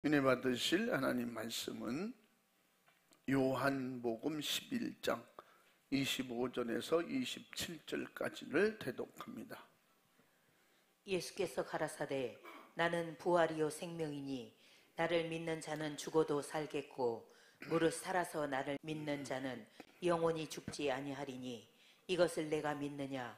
은혜 받으실 하나님 말씀은 요한복음 11장 25절에서 27절까지를 대독합니다. 예수께서 가라사대 나는 부활이요 생명이니 나를 믿는 자는 죽어도 살겠고 무릇 살아서 나를 믿는 자는 영원히 죽지 아니하리니 이것을 내가 믿느냐.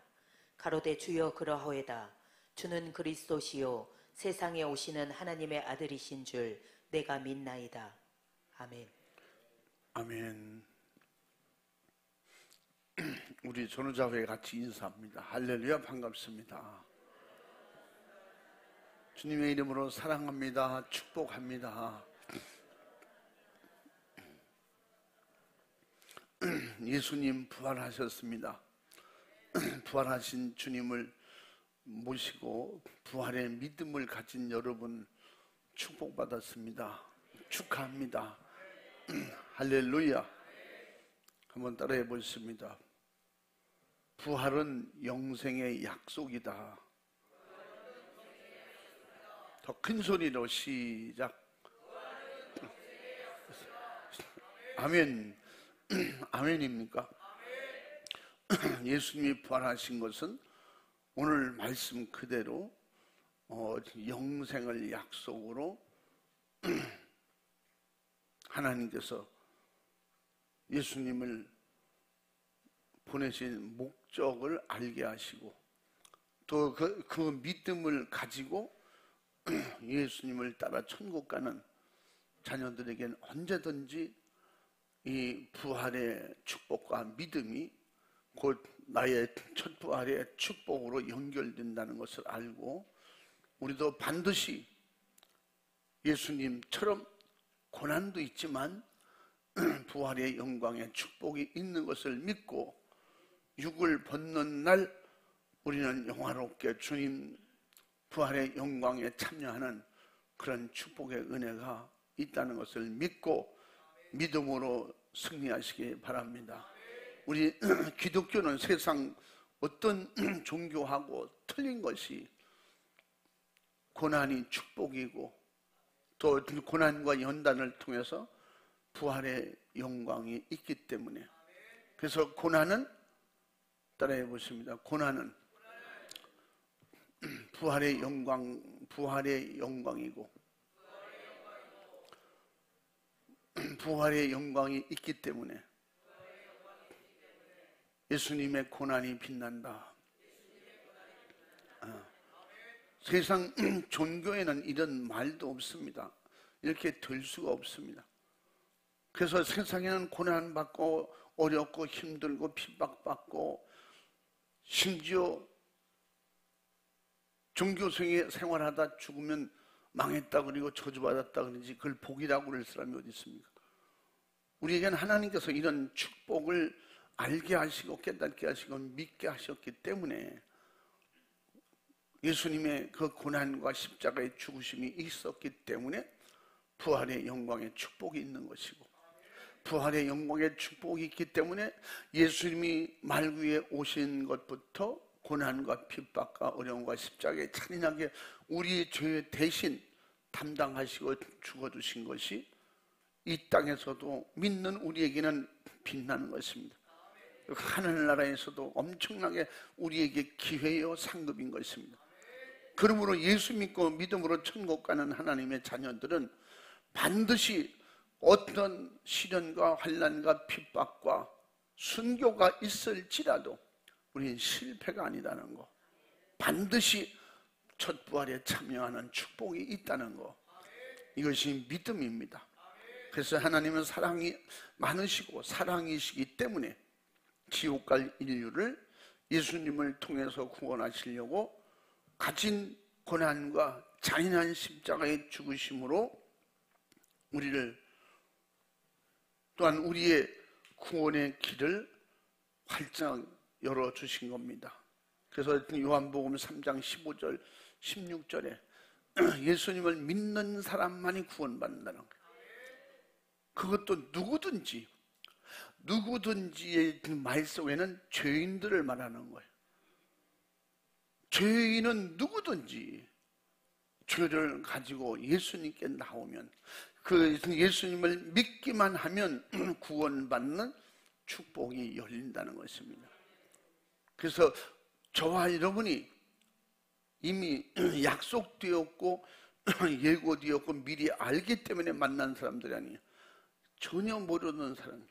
가로되 주여 그러하오이다. 주는 그리스도시요 세상에 오시는 하나님의 아들이신 줄 내가 믿나이다. 아멘. 아멘. 우리 전우자회 같이 인사합니다. 할렐루야, 반갑습니다. 주님의 이름으로 사랑합니다. 축복합니다. 예수님 부활하셨습니다. 부활하신 주님을 모시고 부활의 믿음을 가진 여러분 축복받았습니다. 축하합니다. 할렐루야. 한번 따라해 보겠습니다. 부활은 영생의 약속이다. 더 큰 소리로 시작. 아멘. 아멘입니까? 예수님이 부활하신 것은 오늘 말씀 그대로 영생을 약속으로 하나님께서 예수님을 보내신 목적을 알게 하시고 또 그 믿음을 가지고 예수님을 따라 천국 가는 자녀들에게는 언제든지 이 부활의 축복과 믿음이 곧 나의 첫 부활의 축복으로 연결된다는 것을 알고 우리도 반드시 예수님처럼 고난도 있지만 부활의 영광의 축복이 있는 것을 믿고 육을 벗는 날 우리는 영화롭게 주님 부활의 영광에 참여하는 그런 축복의 은혜가 있다는 것을 믿고 믿음으로 승리하시기 바랍니다. 우리 기독교는 세상 어떤 종교하고 틀린 것이 고난이 축복이고 또 고난과 연단을 통해서 부활의 영광이 있기 때문에 그래서 고난은 따라해 보십니다. 고난은 부활의 영광이고 부활의 영광이 있기 때문에 예수님의 고난이 빛난다. 세상 종교에는 이런 말도 없습니다. 이렇게 될 수가 없습니다. 그래서 세상에는 고난받고 어렵고 힘들고 핍박받고 심지어 종교생의 생활하다 죽으면 망했다 그리고 저주받았다 그러지 그걸 복이라고 그럴 사람이 어디 있습니까? 우리에게는 하나님께서 이런 축복을 알게 하시고 깨닫게 하시고 믿게 하셨기 때문에 예수님의 그 고난과 십자가의 죽으심이 있었기 때문에 부활의 영광의 축복이 있는 것이고 부활의 영광의 축복이 있기 때문에 예수님이 말 위에 오신 것부터 고난과 핍박과 어려움과 십자가에 잔인하게 우리의 죄 대신 담당하시고 죽어주신 것이 이 땅에서도 믿는 우리에게는 빛나는 것입니다. 하늘나라에서도 엄청나게 우리에게 기회요 상급인 것입니다. 그러므로 예수 믿고 믿음으로 천국 가는 하나님의 자녀들은 반드시 어떤 시련과 환난과 핍박과 순교가 있을지라도 우리는 실패가 아니라는 거, 반드시 첫 부활에 참여하는 축복이 있다는 거, 이것이 믿음입니다. 그래서 하나님은 사랑이 많으시고 사랑이시기 때문에 지옥 갈 인류를 예수님을 통해서 구원하시려고 가진 고난과 잔인한 십자가의 죽으심으로 우리를 또한 우리의 구원의 길을 활짝 열어주신 겁니다. 그래서 요한복음 3장 15절 16절에 예수님을 믿는 사람만이 구원받는다는 거예요. 그것도 누구든지의 말 속에는 죄인들을 말하는 거예요. 죄인은 누구든지 죄를 가지고 예수님께 나오면, 그 예수님을 믿기만 하면 구원받는 축복이 열린다는 것입니다. 그래서 저와 여러분이 이미 약속되었고 예고되었고 미리 알기 때문에 만난 사람들이 아니에요. 전혀 모르는 사람,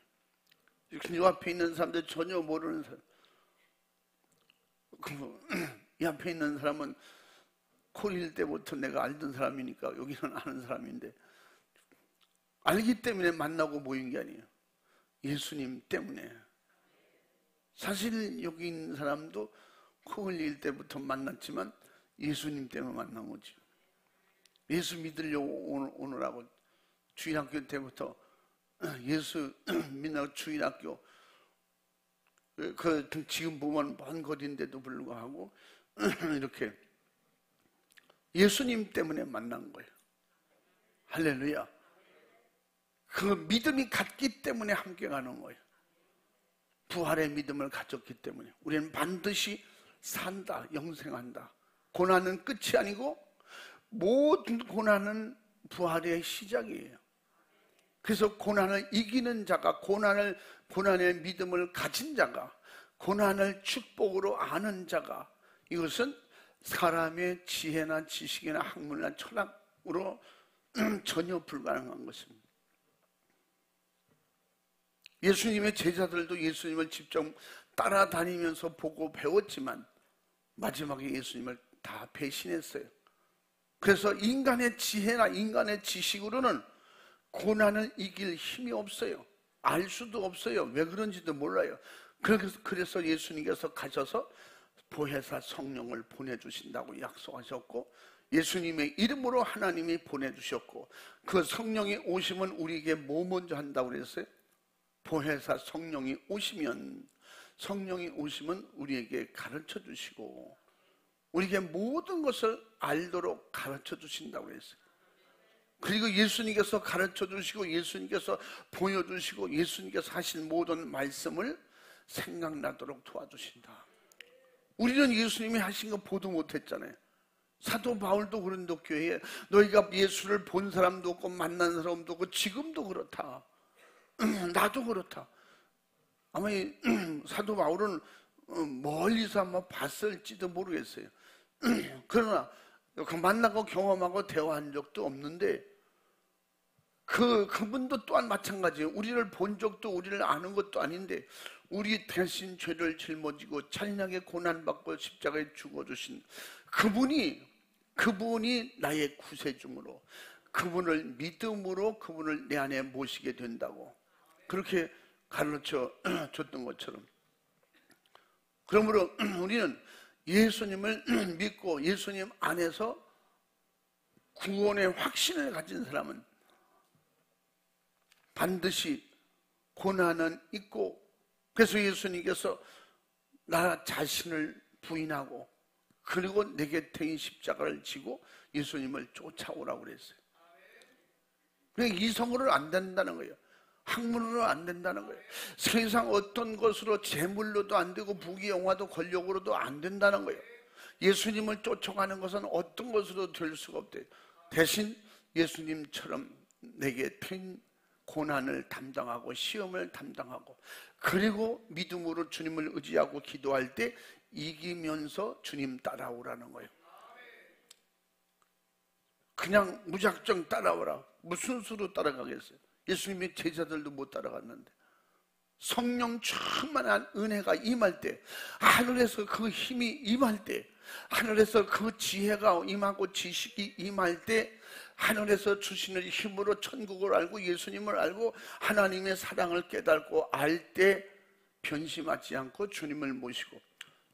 이 앞에 있는 사람들 전혀 모르는 사람. 이 앞에 있는 사람은 코일 때부터 내가 알던 사람이니까 여기는 아는 사람인데, 알기 때문에 만나고 모인 게 아니에요. 예수님 때문에. 사실 여기 있는 사람도 코 흘릴 때부터 만났지만 예수님 때문에 만난 거지. 예수 믿으려고 오느라고 주일학교 때부터 예수 믿는 주일학교, 그 지금 보면 먼 거리인데도 불구하고 이렇게 예수님 때문에 만난 거예요. 할렐루야. 그 믿음이 같기 때문에 함께 가는 거예요. 부활의 믿음을 가졌기 때문에 우리는 반드시 산다, 영생한다. 고난은 끝이 아니고 모든 고난은 부활의 시작이에요. 그래서 고난을 이기는 자가, 고난의 믿음을 가진 자가, 고난을 축복으로 아는 자가, 이것은 사람의 지혜나 지식이나 학문이나 철학으로 전혀 불가능한 것입니다. 예수님의 제자들도 예수님을 직접 따라다니면서 보고 배웠지만 마지막에 예수님을 다 배신했어요. 그래서 인간의 지혜나 인간의 지식으로는 고난을 이길 힘이 없어요. 알 수도 없어요. 왜 그런지도 몰라요. 그래서 예수님께서 가셔서 보혜사 성령을 보내주신다고 약속하셨고, 예수님의 이름으로 하나님이 보내주셨고, 그 성령이 오시면 우리에게 뭐 먼저 한다고 그랬어요? 보혜사 성령이 오시면 우리에게 가르쳐 주시고 우리에게 모든 것을 알도록 가르쳐 주신다고 했어요. 그리고 예수님께서 가르쳐 주시고 예수님께서 보여주시고 예수님께서 하신 모든 말씀을 생각나도록 도와주신다. 우리는 예수님이 하신 거 보도 못했잖아요. 사도 바울도 그런데 교회에 너희가 예수를 본 사람도 없고 만난 사람도 없고 지금도 그렇다. 나도 그렇다. 아마 사도 바울은 멀리서 아마 봤을지도 모르겠어요. 그러나 만나고 경험하고 대화한 적도 없는데 그분도 또한 마찬가지예요. 우리를 본 적도 우리를 아는 것도 아닌데 우리 대신 죄를 짊어지고 잔인하게 고난받고 십자가에 죽어주신 그분이 나의 구세주로, 그분을 믿음으로 그분을 내 안에 모시게 된다고 그렇게 가르쳐 줬던 것처럼, 그러므로 우리는 예수님을 믿고 예수님 안에서 구원의 확신을 가진 사람은 반드시 고난은 있고, 그래서 예수님께서 나 자신을 부인하고 그리고 내 곁에 십자가를 지고 예수님을 쫓아오라고 그랬어요. 그러니까 이성으로는 안 된다는 거예요. 학문으로 안 된다는 거예요. 세상 어떤 것으로 재물로도 안 되고 부귀영화도 권력으로도 안 된다는 거예요. 예수님을 쫓아가는 것은 어떤 것으로 될 수가 없대요. 대신 예수님처럼 내게 된 고난을 담당하고 시험을 담당하고 그리고 믿음으로 주님을 의지하고 기도할 때 이기면서 주님 따라오라는 거예요. 그냥 무작정 따라오라. 무슨 수로 따라가겠어요? 예수님의 제자들도 못 따라갔는데 성령 충만한 은혜가 임할 때, 하늘에서 그 힘이 임할 때, 하늘에서 그 지혜가 임하고 지식이 임할 때, 하늘에서 주시는 힘으로 천국을 알고 예수님을 알고 하나님의 사랑을 깨닫고 알 때 변심하지 않고 주님을 모시고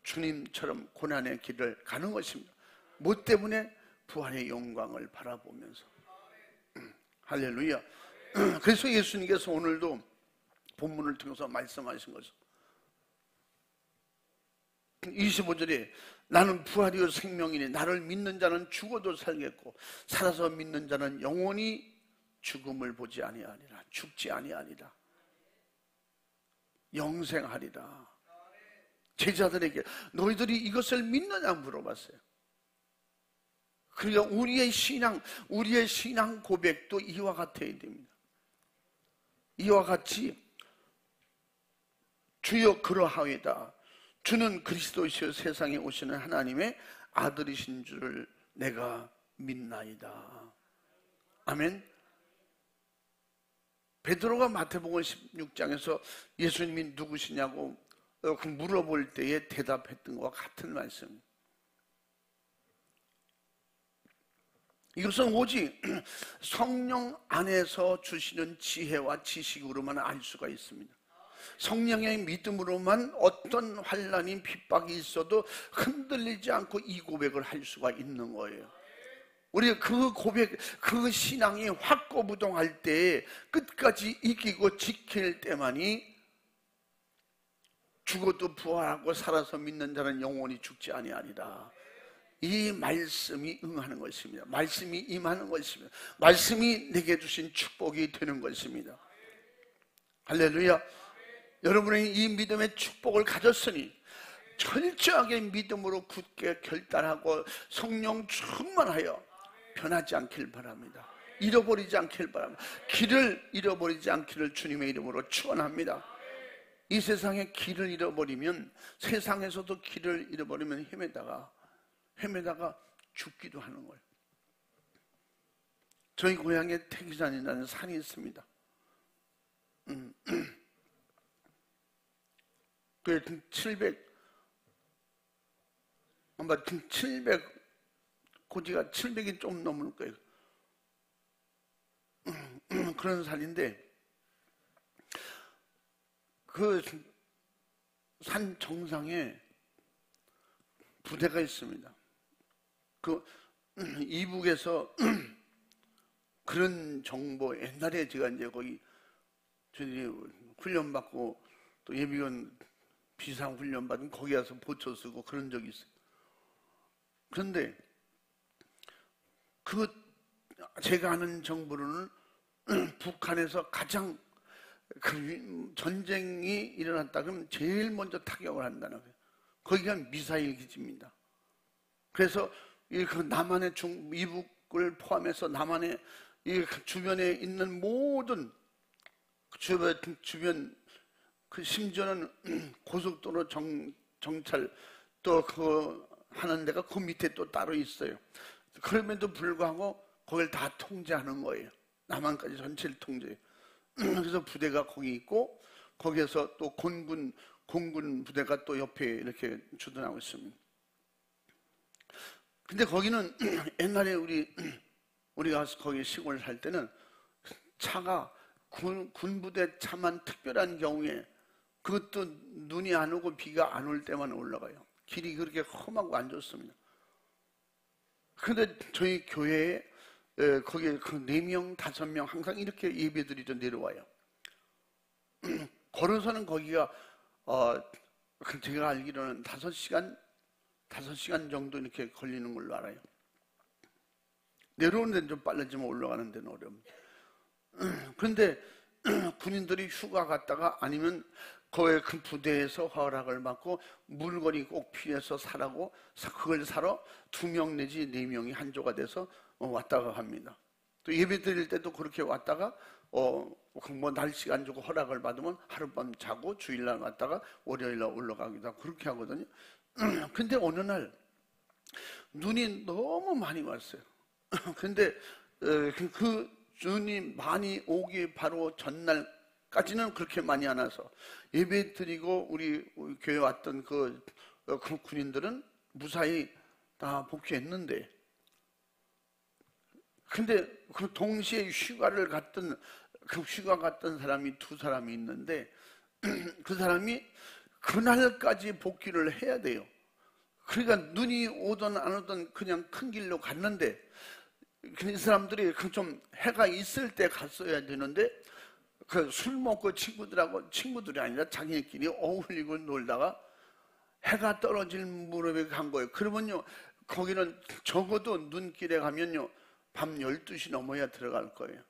주님처럼 고난의 길을 가는 것입니다. 뭐 때문에? 부활의 영광을 바라보면서. 할렐루야. 그래서 예수님께서 오늘도 본문을 통해서 말씀하신 거죠. 25절에 나는 부활이요 생명이니 나를 믿는 자는 죽어도 살겠고 살아서 믿는 자는 영원히 죽음을 보지 아니하리라. 죽지 아니하리라. 영생하리라. 제자들에게 너희들이 이것을 믿느냐 물어봤어요. 그러니까 우리의 신앙 고백도 이와 같아야 됩니다. 이와 같이 주여 그러하오이다. 주는 그리스도시여 세상에 오시는 하나님의 아들이신 줄을 내가 믿나이다. 아멘. 베드로가 마태복음 16장에서 예수님이 누구시냐고 물어볼 때에 대답했던 것과 같은 말씀. 이것은 오직 성령 안에서 주시는 지혜와 지식으로만 알 수가 있습니다. 성령의 믿음으로만 어떤 환난이 핍박이 있어도 흔들리지 않고 이 고백을 할 수가 있는 거예요. 우리가 그 고백, 그 신앙이 확고부동할 때 끝까지 이기고 지킬 때만이 죽어도 부활하고 살아서 믿는 자는 영원히 죽지 아니하리라. 이 말씀이 응하는 것입니다. 말씀이 임하는 것입니다. 말씀이 내게 주신 축복이 되는 것입니다. 할렐루야. 여러분이 이 믿음의 축복을 가졌으니 철저하게 믿음으로 굳게 결단하고 성령 충만하여 변하지 않길 바랍니다. 잃어버리지 않길 바랍니다. 길을 잃어버리지 않기를 주님의 이름으로 축원합니다. 이 세상에 길을 잃어버리면, 세상에서도 길을 잃어버리면 헤매다가 죽기도 하는 거예요. 저희 고향에 태기산이라는 산이 있습니다. 그 700 고지가 700이 좀 넘을 거예요. 그런 산인데 그 산 정상에 부대가 있습니다. 그 이북에서 그런 정보, 옛날에 제가 이제 거기 저희 훈련받고 또 예비군 비상 훈련받은 거기 가서 보초 쓰고 그런 적이 있어요. 그런데 제가 아는 정보로는 북한에서 가장 그 전쟁이 일어났다 그러면 제일 먼저 타격을 한다는 거예요. 거기가 미사일 기지입니다. 그래서 그 남한의 이북을 포함해서 남한의 이 주변에 있는 모든 주변 그 심지어는 고속도로 정찰 또 그 하는 데가 그 밑에 또 따로 있어요. 그럼에도 불구하고 거기를 다 통제하는 거예요. 남한까지 전체를 통제해요. 그래서 부대가 거기 있고 거기에서 또 공군 부대가 또 옆에 이렇게 주둔하고 있습니다. 근데 거기는 옛날에 우리가 거기 시골 살 때는 차가 군부대 차만 특별한 경우에, 그것도 눈이 안 오고 비가 안 올 때만 올라가요. 길이 그렇게 험하고 안 좋습니다. 근데 저희 교회에 거기에 그 4명, 5명 항상 이렇게 예배드리러 내려와요. 걸어서는 거기가 제가 알기로는 5시간 정도 이렇게 걸리는 걸로 알아요. 내려오는 데는 좀 빨라지면 올라가는 데는 어렵니다. 그런데 군인들이 휴가 갔다가 아니면 거의 그 부대에서 허락을 받고 물건이 꼭 필요해서 사라고 그걸 사러 2명 내지 4명이 한 조가 돼서 왔다가 갑니다. 또 예배 드릴 때도 그렇게 왔다가 뭐 날씨가 안 좋고 허락을 받으면 하룻밤 자고 주일날 왔다가 월요일날 올라가기도 하고 그렇게 하거든요. 근데 어느 날 눈이 너무 많이 왔어요. 근데 그 눈이 많이 오기 바로 전날까지는 그렇게 많이 안 와서 예배 드리고 우리 교회 왔던 그 군인들은 무사히 다 복귀했는데, 근데 그 동시에 휴가 갔던 사람이 2사람이 있는데 그 사람이 그날까지 복귀를 해야 돼요. 그러니까 눈이 오든 안 오든 그냥 큰 길로 갔는데 그 사람들이 좀 해가 있을 때 갔어야 되는데 그 술 먹고 친구들이 아니라 자기네끼리 어울리고 놀다가 해가 떨어질 무렵에 간 거예요. 그러면요 거기는 적어도 눈길에 가면요 밤 12시 넘어야 들어갈 거예요.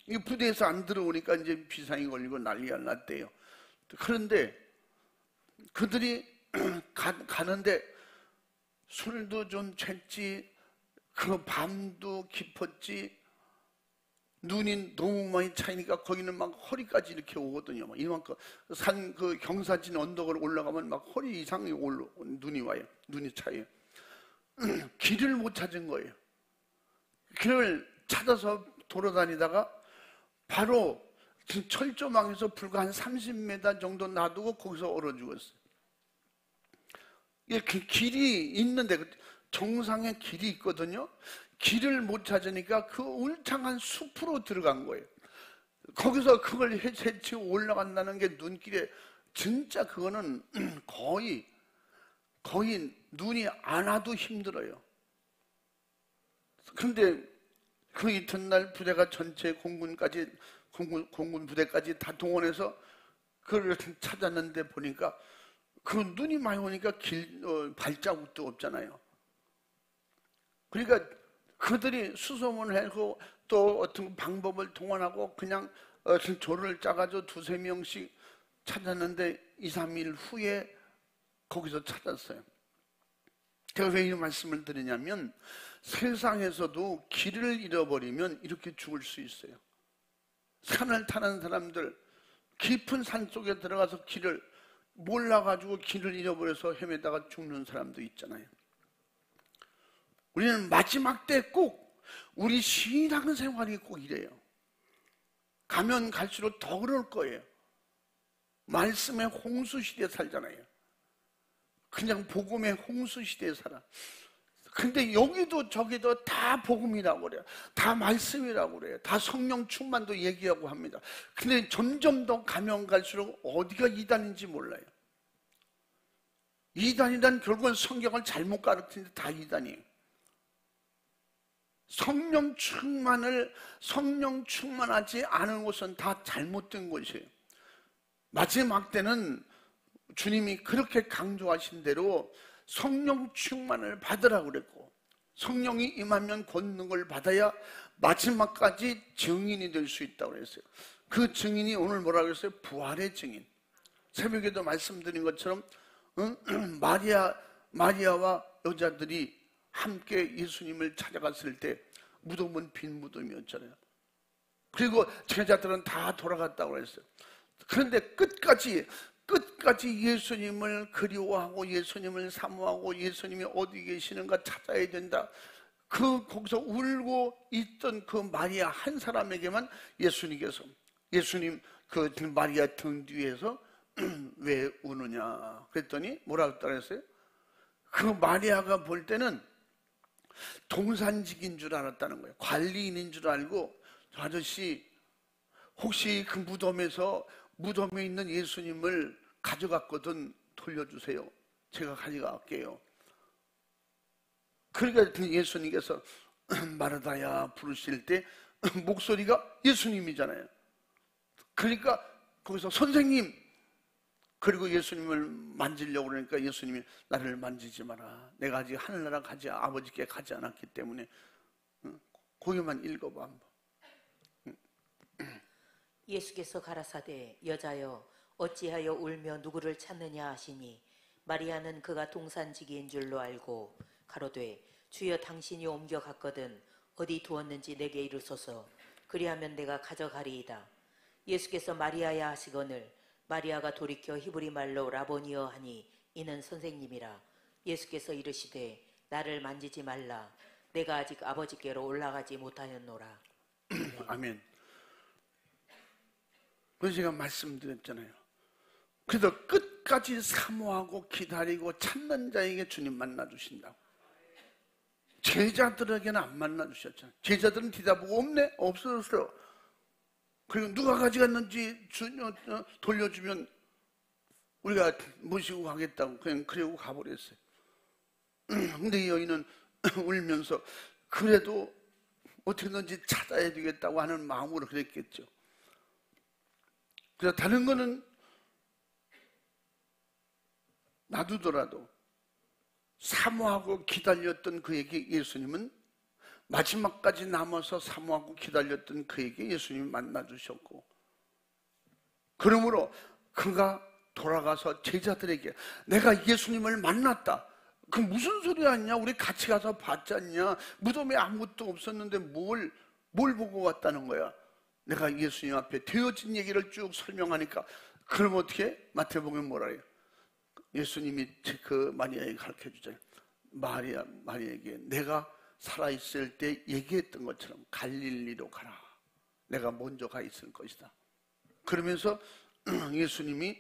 이 부대에서 안 들어오니까 이제 비상이 걸리고 난리가 났대요. 그런데 그들이 가는데 술도 좀 챘지, 그 밤도 깊었지. 눈이 너무 많이 차이니까 거기는 막 허리까지 이렇게 오거든요. 막 이만큼 산 그 경사진 언덕을 올라가면 막 허리 이상이 눈이 와요. 눈이 차요. 길을 못 찾은 거예요. 길을 찾아서 돌아다니다가 바로 철조망에서 불과 한 30m 정도 놔두고 거기서 얼어 죽었어요. 이렇게 길이 있는데 정상에 길이 있거든요. 길을 못 찾으니까 그 울창한 숲으로 들어간 거예요. 거기서 그걸 헤치고 올라간다는 게 눈길에 진짜 그거는 거의 눈이 안 와도 힘들어요. 그런데 그 이튿날 부대가 전체 공군 부대까지 다 동원해서 그걸 찾았는데 보니까 그 눈이 많이 오니까 발자국도 없잖아요. 그러니까 그들이 수소문을 하고 또 어떤 방법을 동원하고 그냥 조를 짜가지고 2-3명씩 찾았는데 2-3일 후에 거기서 찾았어요. 제가 왜 이 말씀을 드리냐면 세상에서도 길을 잃어버리면 이렇게 죽을 수 있어요. 산을 타는 사람들, 깊은 산 속에 들어가서 길을 몰라가지고 길을 잃어버려서 헤매다가 죽는 사람도 있잖아요. 우리는 마지막 때 꼭 우리 신앙생활이 꼭 이래요. 가면 갈수록 더 그럴 거예요. 말씀의 홍수시대에 살잖아요. 그냥 복음의 홍수시대에 살아. 근데 여기도 저기도 다 복음이라고 그래요. 다 말씀이라고 그래요. 다 성령 충만도 얘기하고 합니다. 근데 점점 더 가면 갈수록 어디가 이단인지 몰라요. 이단이란 결국은 성경을 잘못 가르치는데 다 이단이에요. 성령 충만하지 않은 것은 다 잘못된 것이에요. 마지막 때는 주님이 그렇게 강조하신 대로 성령 충만을 받으라고 그랬고, 성령이 임하면 권능을 받아야 마지막까지 증인이 될 수 있다고 그랬어요. 그 증인이 오늘 뭐라고 했어요? 부활의 증인. 새벽에도 말씀드린 것처럼 마리아와 여자들이 함께 예수님을 찾아갔을 때 무덤은 빈 무덤이었잖아요. 그리고 제자들은 다 돌아갔다고 했어요. 그런데 끝까지 예수님을 그리워하고 예수님을 사모하고 예수님이 어디 계시는가 찾아야 된다. 거기서 울고 있던 그 마리아 한 사람에게만 예수님 그 마리아 등 뒤에서 왜 우느냐 그랬더니 뭐라고 그랬어요? 그 마리아가 볼 때는 동산직인 줄 알았다는 거예요. 관리인인 줄 알고, 아저씨 혹시 그 무덤에 있는 예수님을 가져갔거든 돌려주세요. 제가 가져갈게요. 그러니까 예수님께서 마르다야 부르실 때 목소리가 예수님이잖아요. 그러니까 거기서 선생님, 그리고 예수님을 만지려고 그러니까 예수님이 나를 만지지 마라. 내가 아직 하늘나라 아버지께 가지 않았기 때문에. 거기만 읽어봐 한번. 예수께서 가라사대 여자여 어찌하여 울며 누구를 찾느냐 하시니 마리아는 그가 동산지기인 줄로 알고 가로되 주여 당신이 옮겨갔거든 어디 두었는지 내게 이르소서 그리하면 내가 가져가리이다. 예수께서 마리아야 하시거늘 마리아가 돌이켜 히브리 말로 라보니여 하니 이는 선생님이라. 예수께서 이르시되 나를 만지지 말라. 내가 아직 아버지께로 올라가지 못하였노라. 아멘. 그래서 제가 말씀드렸잖아요. 그래서 끝까지 사모하고 기다리고 찾는 자에게 주님 만나주신다고. 제자들에게는 안 만나주셨잖아요. 제자들은 뒤다보고 없네? 없어졌어요. 그리고 누가 가져갔는지 돌려주면 우리가 모시고 가겠다고 그냥 그러고 가버렸어요. 근데 이 여인은 울면서 그래도 어떻게든지 찾아야 되겠다고 하는 마음으로 그랬겠죠. 그래서 다른 거는 놔두더라도 사모하고 기다렸던 그에게 예수님은 마지막까지 남아서 사모하고 기다렸던 그에게 예수님이 만나주셨고, 그러므로 그가 돌아가서 제자들에게 내가 예수님을 만났다. 그 무슨 소리 하냐? 우리 같이 가서 봤지 않냐? 무덤에 아무것도 없었는데 뭘 보고 왔다는 거야? 내가 예수님 앞에 되어진 얘기를 쭉 설명하니까, 그럼 어떻게? 마태복음 뭐라 해요? 예수님이 그 마리아에게 가르쳐 주잖아요. 마리아에게 내가 살아있을 때 얘기했던 것처럼 갈릴리로 가라. 내가 먼저 가 있을 것이다. 그러면서 예수님이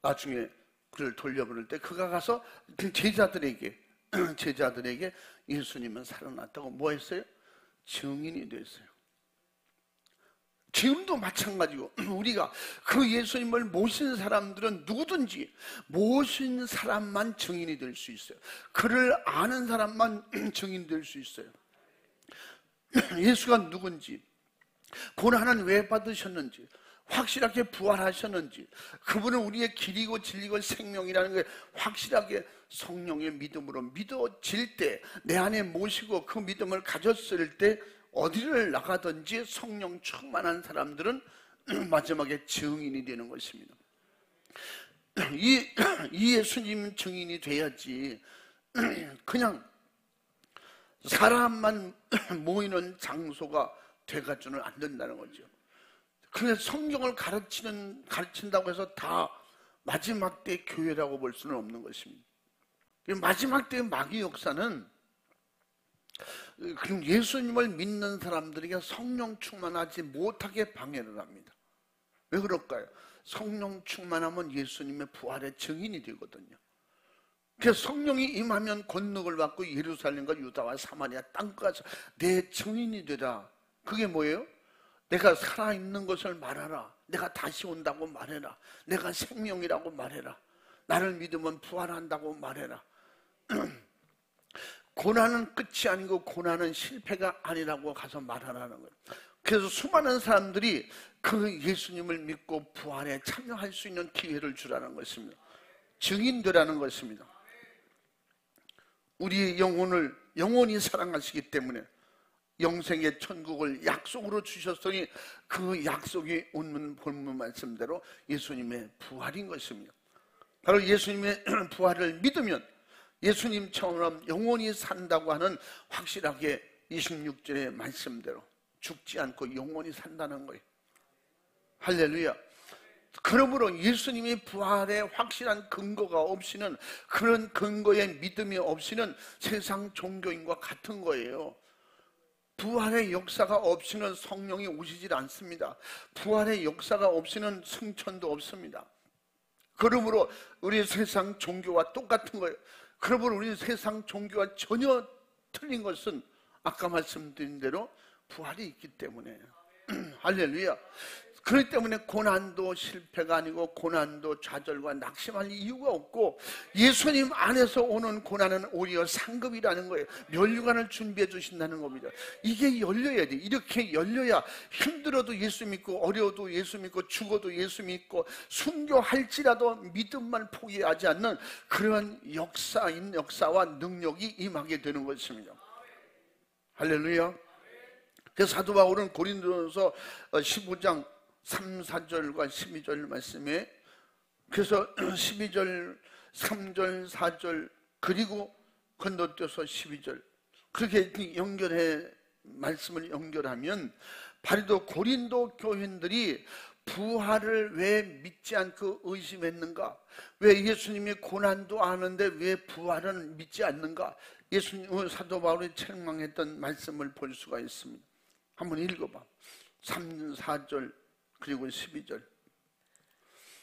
나중에 그를 돌려보낼 때 그가 가서 제자들에게 예수님은 살아났다고 뭐 했어요? 증인이 됐어요. 지금도 마찬가지고 우리가 그 예수님을 모신 사람들은 누구든지 모신 사람만 증인이 될 수 있어요. 그를 아는 사람만 증인이 될 수 있어요. 예수가 누군지, 고난은 왜 받으셨는지, 확실하게 부활하셨는지, 그분은 우리의 길이고 진리고 생명이라는 게 확실하게 성령의 믿음으로 믿어질 때, 내 안에 모시고 그 믿음을 가졌을 때 어디를 나가든지 성령 충만한 사람들은 마지막에 증인이 되는 것입니다. 이 예수님 증인이 돼야지 그냥 사람만 모이는 장소가 돼가지는 안 된다는 거죠. 그래서 성경을 가르친다고 해서 다 마지막 때 교회라고 볼 수는 없는 것입니다. 마지막 때의 마귀 역사는 예수님을 믿는 사람들에게 성령 충만하지 못하게 방해를 합니다. 왜 그럴까요? 성령 충만하면 예수님의 부활의 증인이 되거든요. 그래서 성령이 임하면 권능을 받고 예루살렘과 유다와 사마리아 땅까지 내 증인이 되라. 그게 뭐예요? 내가 살아있는 것을 말하라. 내가 다시 온다고 말해라. 내가 생명이라고 말해라. 나를 믿으면 부활한다고 말해라. 고난은 끝이 아니고 고난은 실패가 아니라고 가서 말하라는 거예요. 그래서 수많은 사람들이 그 예수님을 믿고 부활에 참여할 수 있는 기회를 주라는 것입니다. 증인되라는 것입니다. 우리의 영혼을 영원히 사랑하시기 때문에 영생의 천국을 약속으로 주셨으니 그 약속이 오는 본문 말씀대로 예수님의 부활인 것입니다. 바로 예수님의 부활을 믿으면 예수님처럼 영원히 산다고 하는 확실하게 26절의 말씀대로 죽지 않고 영원히 산다는 거예요. 할렐루야. 그러므로 예수님이 부활의 확실한 근거가 없이는, 그런 근거의 믿음이 없이는 세상 종교인과 같은 거예요. 부활의 역사가 없이는 성령이 오시질 않습니다. 부활의 역사가 없이는 승천도 없습니다. 그러므로 우리 세상 종교와 똑같은 거예요. 그러므로 우리 세상 종교와 전혀 틀린 것은 아까 말씀드린 대로 부활이 있기 때문에 할렐루야. 그렇기 때문에 고난도 실패가 아니고 고난도 좌절과 낙심할 이유가 없고, 예수님 안에서 오는 고난은 오히려 상급이라는 거예요. 면류관을 준비해 주신다는 겁니다. 이게 열려야 돼. 이렇게 열려야 힘들어도 예수 믿고, 어려워도 예수 믿고, 죽어도 예수 믿고, 순교할지라도 믿음만 포기하지 않는 그런 역사와 능력이 임하게 되는 것입니다. 할렐루야. 그래서 사도 바울은 고린도전서 15장 3, 4절과 12절 말씀에, 그래서 12절, 3절, 4절 그리고 건너뛰어서 12절 그렇게 말씀을 연결하면 바로 고린도 교인들이 부활을 왜 믿지 않고 의심했는가? 왜 예수님이 고난도 아는데 왜 부활은 믿지 않는가? 사도 바울이 책망했던 말씀을 볼 수가 있습니다. 한번 읽어봐. 3, 4절 그리고 12절.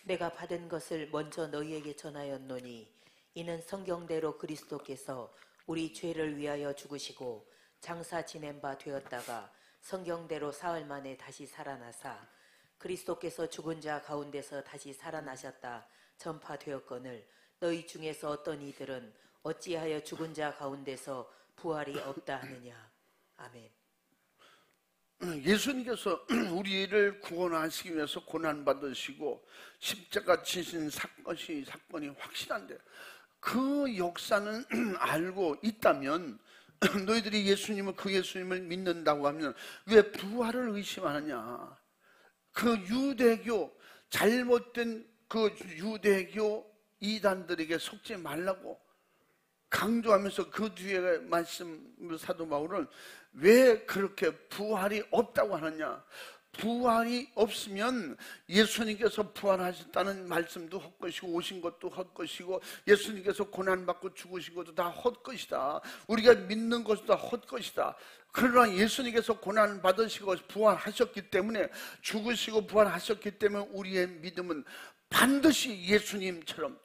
내가 받은 것을 먼저 너희에게 전하였노니 이는 성경대로 그리스도께서 우리 죄를 위하여 죽으시고 장사 지낸 바 되었다가 성경대로 사흘 만에 다시 살아나사 그리스도께서 죽은 자 가운데서 다시 살아나셨다 전파되었거늘 너희 중에서 어떤 이들은 어찌하여 죽은 자 가운데서 부활이 없다 하느냐. 아멘. 예수님께서 우리를 구원하시기 위해서 고난받으시고 십자가 지신 사건이 확실한데, 그 역사는 알고 있다면 너희들이 그 예수님을 믿는다고 하면 왜 부활을 의심하느냐? 그 유대교, 잘못된 그 유대교 이단들에게 속지 말라고 강조하면서 그 뒤에 말씀 사도 바울은 왜 그렇게 부활이 없다고 하느냐? 부활이 없으면 예수님께서 부활하셨다는 말씀도 헛것이고 오신 것도 헛것이고 예수님께서 고난받고 죽으신 것도 다 헛것이다. 우리가 믿는 것도 다 헛것이다. 그러나 예수님께서 고난받으시고 부활하셨기 때문에 죽으시고 부활하셨기 때문에 우리의 믿음은 반드시 예수님처럼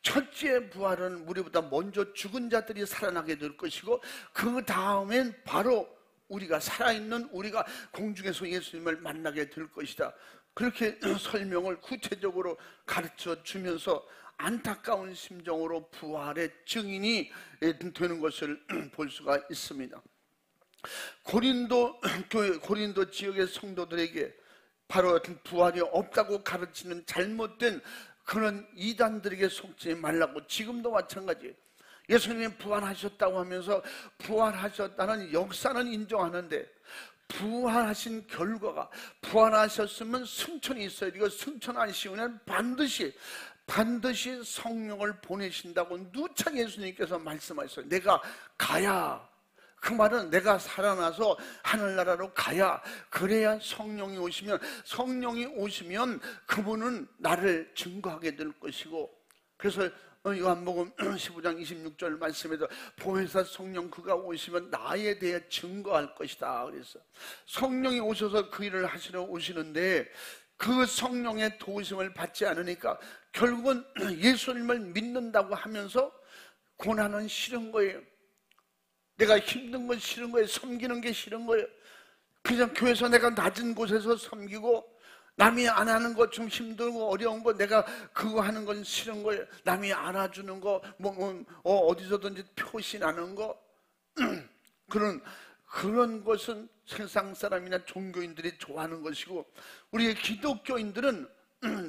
첫째 부활은 우리보다 먼저 죽은 자들이 살아나게 될 것이고 그 다음엔 바로 우리가 살아있는 우리가 공중에서 예수님을 만나게 될 것이다. 그렇게 설명을 구체적으로 가르쳐 주면서 안타까운 심정으로 부활의 증인이 되는 것을 볼 수가 있습니다. 고린도 교회, 고린도 지역의 성도들에게 바로 부활이 없다고 가르치는 잘못된 그런 이단들에게 속지 말라고 지금도 마찬가지예요. 예수님이 부활하셨다고 하면서 부활하셨다는 역사는 인정하는데 부활하신 결과가 부활하셨으면 승천이 있어야 되고 승천하시면 반드시 성령을 보내신다고 누차 예수님께서 말씀하셨어요. 내가 가야, 그 말은 내가 살아나서 하늘나라로 가야, 그래야 성령이 오시면 그분은 나를 증거하게 될 것이고, 그래서 요한복음 15장 26절 말씀에서 보혜사 성령 그가 오시면 나에 대해 증거할 것이다 그랬어. 성령이 오셔서 그 일을 하시러 오시는데 그 성령의 도우심을 받지 않으니까 결국은 예수님을 믿는다고 하면서 고난은 싫은 거예요. 내가 힘든 건 싫은 거예요. 섬기는 게 싫은 거예요. 그냥 교회에서 내가 낮은 곳에서 섬기고 남이 안 하는 거 좀 힘들고 어려운 거 내가 그거 하는 건 싫은 거예요. 남이 알아주는 거 어디서든지 표시나는 거 그런 것은 세상 사람이나 종교인들이 좋아하는 것이고 우리 기독교인들은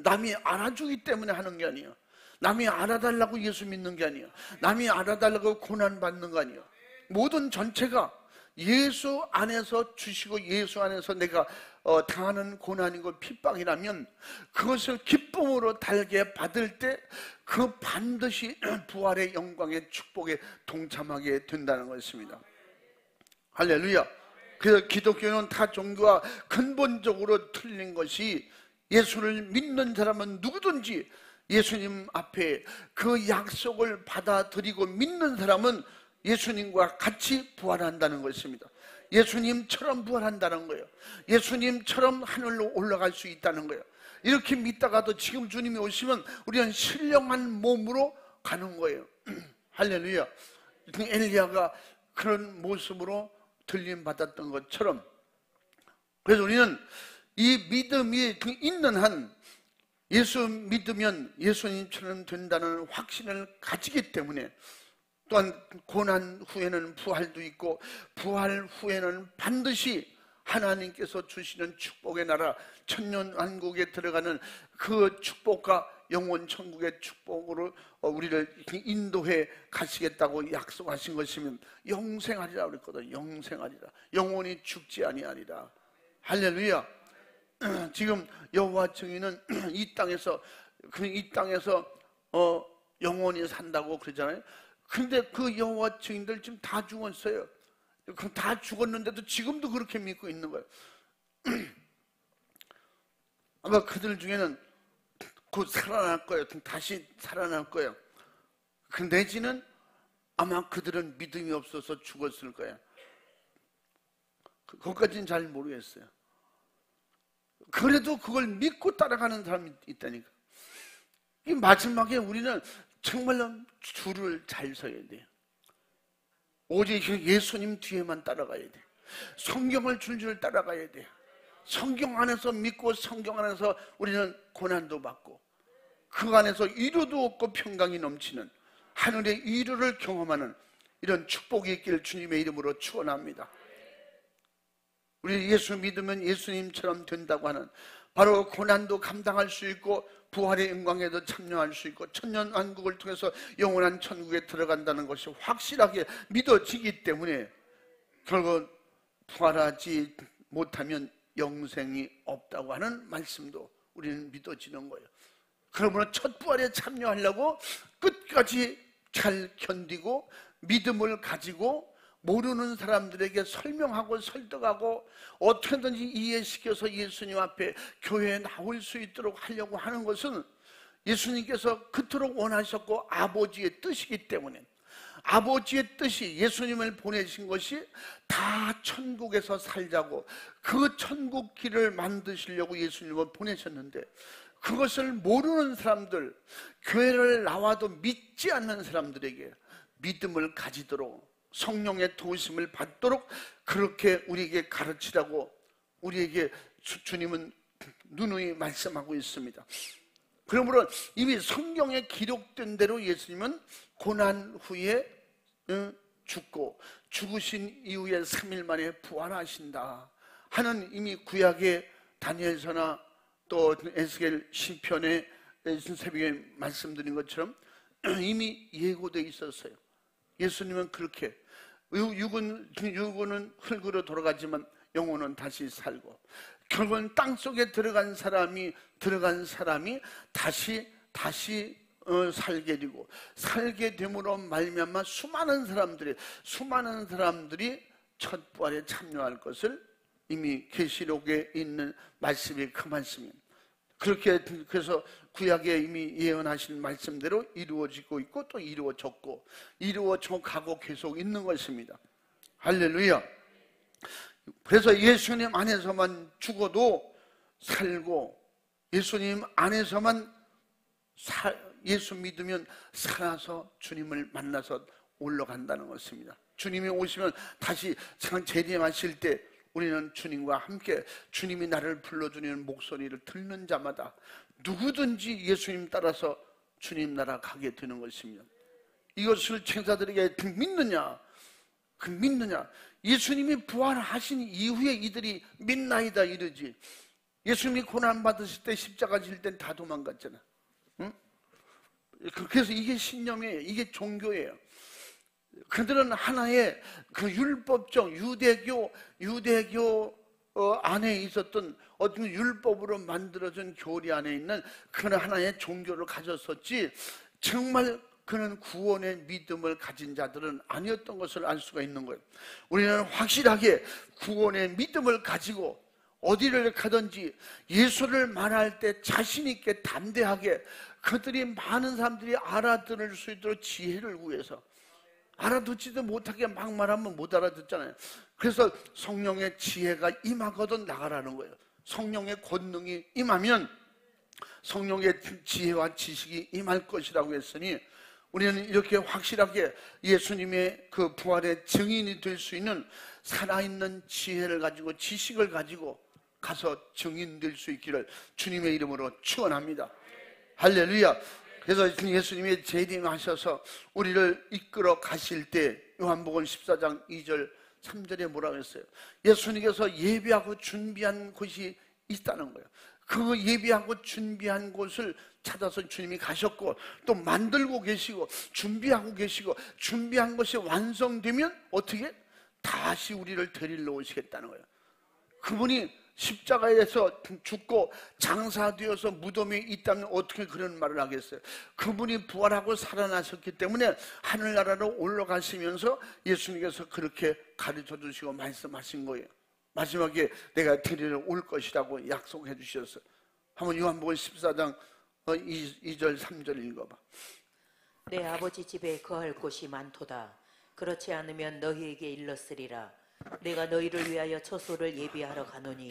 남이 알아주기 때문에 하는 게 아니에요. 남이 알아달라고 예수 믿는 게 아니에요. 남이 알아달라고 고난받는 거 아니에요. 모든 전체가 예수 안에서 주시고 예수 안에서 내가 당하는 고난이고 핍박이라면 그것을 기쁨으로 달게 받을 때 그 반드시 부활의 영광의 축복에 동참하게 된다는 것입니다. 할렐루야. 그래서 기독교는 타 종교와 근본적으로 틀린 것이 예수를 믿는 사람은 누구든지 예수님 앞에 그 약속을 받아들이고 믿는 사람은 예수님과 같이 부활한다는 것입니다. 예수님처럼 부활한다는 거예요. 예수님처럼 하늘로 올라갈 수 있다는 거예요. 이렇게 믿다가도 지금 주님이 오시면 우리는 신령한 몸으로 가는 거예요. 할렐루야. 엘리야가 그런 모습으로 들림 받았던 것처럼, 그래서 우리는 이 믿음이 있는 한 예수 믿으면 예수님처럼 된다는 확신을 가지기 때문에 또한 고난 후에는 부활도 있고 부활 후에는 반드시 하나님께서 주시는 축복의 나라 천년왕국에 들어가는 그 축복과 영원 천국의 축복으로 우리를 인도해 가시겠다고 약속하신 것이면 영생하리라 그랬거든. 영생하리라. 영원히 죽지 아니하리라. 할렐루야. 지금 여호와 증인은 이 땅에서 영원히 산다고 그러잖아요. 근데 그 여호와 증인들 지금 다 죽었어요. 그럼 다 죽었는데도 지금도 그렇게 믿고 있는 거예요. 아마 그들 중에는 곧 살아날 거예요. 다시 살아날 거예요. 그 내지는 아마 그들은 믿음이 없어서 죽었을 거예요. 그것까지는 잘 모르겠어요. 그래도 그걸 믿고 따라가는 사람이 있다니까. 이 마지막에 우리는 정말로 줄을 잘 서야 돼요. 오직 예수님 뒤에만 따라가야 돼. 성경을 줄줄 따라가야 돼. 성경 안에서 믿고 성경 안에서 우리는 고난도 받고 그 안에서 위로도 없고 평강이 넘치는 하늘의 위로를 경험하는 이런 축복이 있길 주님의 이름으로 축원합니다. 우리 예수 믿으면 예수님처럼 된다고 하는 바로 고난도 감당할 수 있고 부활의 영광에도 참여할 수 있고 천년왕국을 통해서 영원한 천국에 들어간다는 것이 확실하게 믿어지기 때문에 결국 부활하지 못하면 영생이 없다고 하는 말씀도 우리는 믿어지는 거예요. 그러므로 첫 부활에 참여하려고 끝까지 잘 견디고 믿음을 가지고 모르는 사람들에게 설명하고 설득하고 어떻게든지 이해시켜서 예수님 앞에 교회에 나올 수 있도록 하려고 하는 것은 예수님께서 그토록 원하셨고 아버지의 뜻이기 때문에, 아버지의 뜻이 예수님을 보내신 것이 다 천국에서 살자고 그 천국 길을 만드시려고 예수님을 보내셨는데, 그것을 모르는 사람들, 교회를 나와도 믿지 않는 사람들에게 믿음을 가지도록 성령의 도우심을 받도록 그렇게 우리에게 가르치라고 우리에게 주님은 누누이 말씀하고 있습니다. 그러므로 이미 성경에 기록된 대로 예수님은 고난 후에 죽고 죽으신 이후에 3일 만에 부활하신다 하는 이미 구약의 다니엘서나 또 에스겔 시편에 새벽에 말씀드린 것처럼 이미 예고되어 있었어요. 예수님은 그렇게 육은 흙으로 돌아가지만 영혼은 다시 살고, 결국은 땅속에 들어간 사람이 다시 살게 되고, 살게 됨으로 말미암아 수많은 사람들이 첫 부활에 참여할 것을 이미 계시록에 있는 말씀이 그 말씀입니다. 그렇게 그래서 구약에 이미 예언하신 말씀대로 이루어지고 있고 또 이루어졌고 이루어져 가고 계속 있는 것입니다. 할렐루야. 그래서 예수님 안에서만 죽어도 살고, 예수님 안에서만 예수 믿으면 살아서 주님을 만나서 올라간다는 것입니다. 주님이 오시면 다시 재림하실 때 우리는 주님과 함께 주님이 나를 불러주는 목소리를 듣는 자마다 누구든지 예수님 따라서 주님 나라 가게 되는 것입니다. 이것을 천사들에게 믿느냐? 예수님이 부활하신 이후에 이들이 믿나이다 이르지, 예수님이 고난받으실 때 십자가 질 땐 다 도망갔잖아. 응? 그래서 이게 신념이에요. 이게 종교예요. 그들은 하나의 그 율법적 유대교 안에 있었던 어떤 율법으로 만들어진 교리 안에 있는 그런 하나의 종교를 가졌었지, 정말 그는 구원의 믿음을 가진 자들은 아니었던 것을 알 수가 있는 거예요. 우리는 확실하게 구원의 믿음을 가지고 어디를 가든지 예수를 말할 때 자신 있게 담대하게, 그들이 많은 사람들이 알아들을 수 있도록 지혜를 구해서, 알아듣지도 못하게 막 말하면 못 알아듣잖아요. 그래서 성령의 지혜가 임하거든 나가라는 거예요. 성령의 권능이 임하면 성령의 지혜와 지식이 임할 것이라고 했으니, 우리는 이렇게 확실하게 예수님의 그 부활의 증인이 될 수 있는 살아있는 지혜를 가지고 지식을 가지고 가서 증인될 수 있기를 주님의 이름으로 축원합니다. 할렐루야. 그래서 예수님이 재림하셔서 우리를 이끌어 가실 때 요한복음 14장 2절 3절에 뭐라고 했어요? 예수님께서 예비하고 준비한 곳이 있다는 거예요. 그 예비하고 준비한 곳을 찾아서 주님이 가셨고 또 만들고 계시고 준비하고 계시고, 준비한 것이 완성되면 어떻게? 다시 우리를 데리러 오시겠다는 거예요. 그분이 십자가에서 죽고 장사되어서 무덤에 있다면 어떻게 그런 말을 하겠어요? 그분이 부활하고 살아나셨기 때문에 하늘나라로 올라가시면서 예수님께서 그렇게 가르쳐 주시고 말씀하신 거예요. 마지막에 내가 데리러 올 것이라고 약속해 주셨어요. 한번 요한복음 14장 2절 3절 읽어봐. 내 아버지 집에 거할 곳이 많도다. 그렇지 않으면 너희에게 일렀으리라. 내가 너희를 위하여 처소를 예비하러 가노니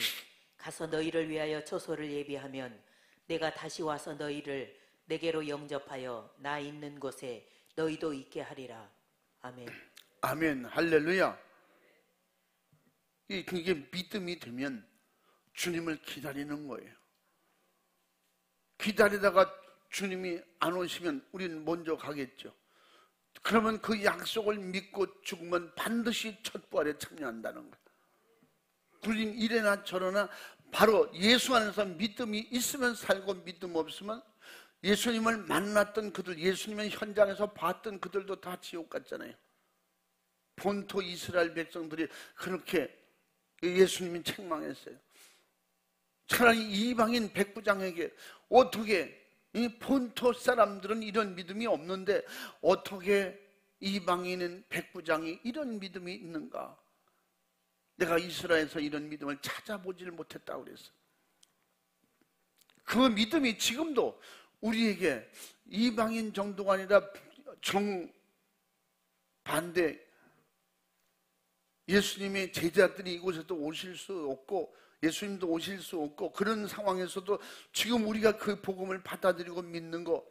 가서 너희를 위하여 처소를 예비하면 내가 다시 와서 너희를 내게로 영접하여 나 있는 곳에 너희도 있게 하리라. 아멘. 아멘. 할렐루야. 이게 믿음이 되면 주님을 기다리는 거예요. 기다리다가 주님이 안 오시면 우리는 먼저 가겠죠. 그러면 그 약속을 믿고 죽으면 반드시 첫 부활에 참여한다는 거예요. 우린 이래나 저러나 바로 예수 안에서 믿음이 있으면 살고 믿음 없으면, 예수님을 만났던 그들, 예수님을 현장에서 봤던 그들도 다 지옥 갔잖아요. 본토 이스라엘 백성들이 그렇게 예수님이 책망했어요. 차라리 이방인 백부장에게 어떻게 이 본토 사람들은 이런 믿음이 없는데 어떻게 이방인은 백부장이 이런 믿음이 있는가? 내가 이스라엘에서 이런 믿음을 찾아보지를 못했다고 그랬어. 그 믿음이 지금도 우리에게 이방인 정도가 아니라 정반대, 예수님의 제자들이 이곳에도 오실 수 없고 예수님도 오실 수 없고 그런 상황에서도 지금 우리가 그 복음을 받아들이고 믿는 거,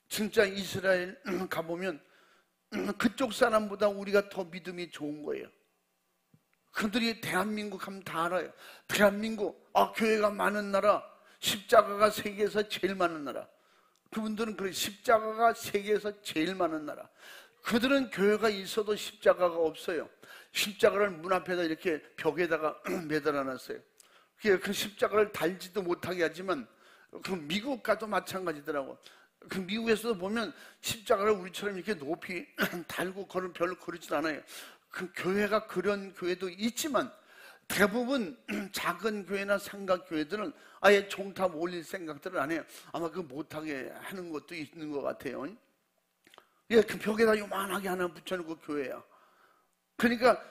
진짜 이스라엘 가보면 그쪽 사람보다 우리가 더 믿음이 좋은 거예요. 그들이 대한민국 하면 다 알아요. 대한민국, 교회가 많은 나라, 십자가가 세계에서 제일 많은 나라. 그분들은 그래, 십자가가 세계에서 제일 많은 나라. 그들은 교회가 있어도 십자가가 없어요. 십자가를 문 앞에다 이렇게 벽에다가 매달아 놨어요. 그 십자가를 달지도 못하게 하지만 그 미국 가도 마찬가지더라고. 그 미국에서도 보면 십자가를 우리처럼 이렇게 높이 달고 별로 그러진 않아요. 그 교회가 그런 교회도 있지만 대부분 작은 교회나 삼각교회들은 아예 종탑 올릴 생각들을 안 해요. 아마 그 못하게 하는 것도 있는 것 같아요. 예, 그 벽에다 요만하게 하나 붙여놓고 교회야. 그러니까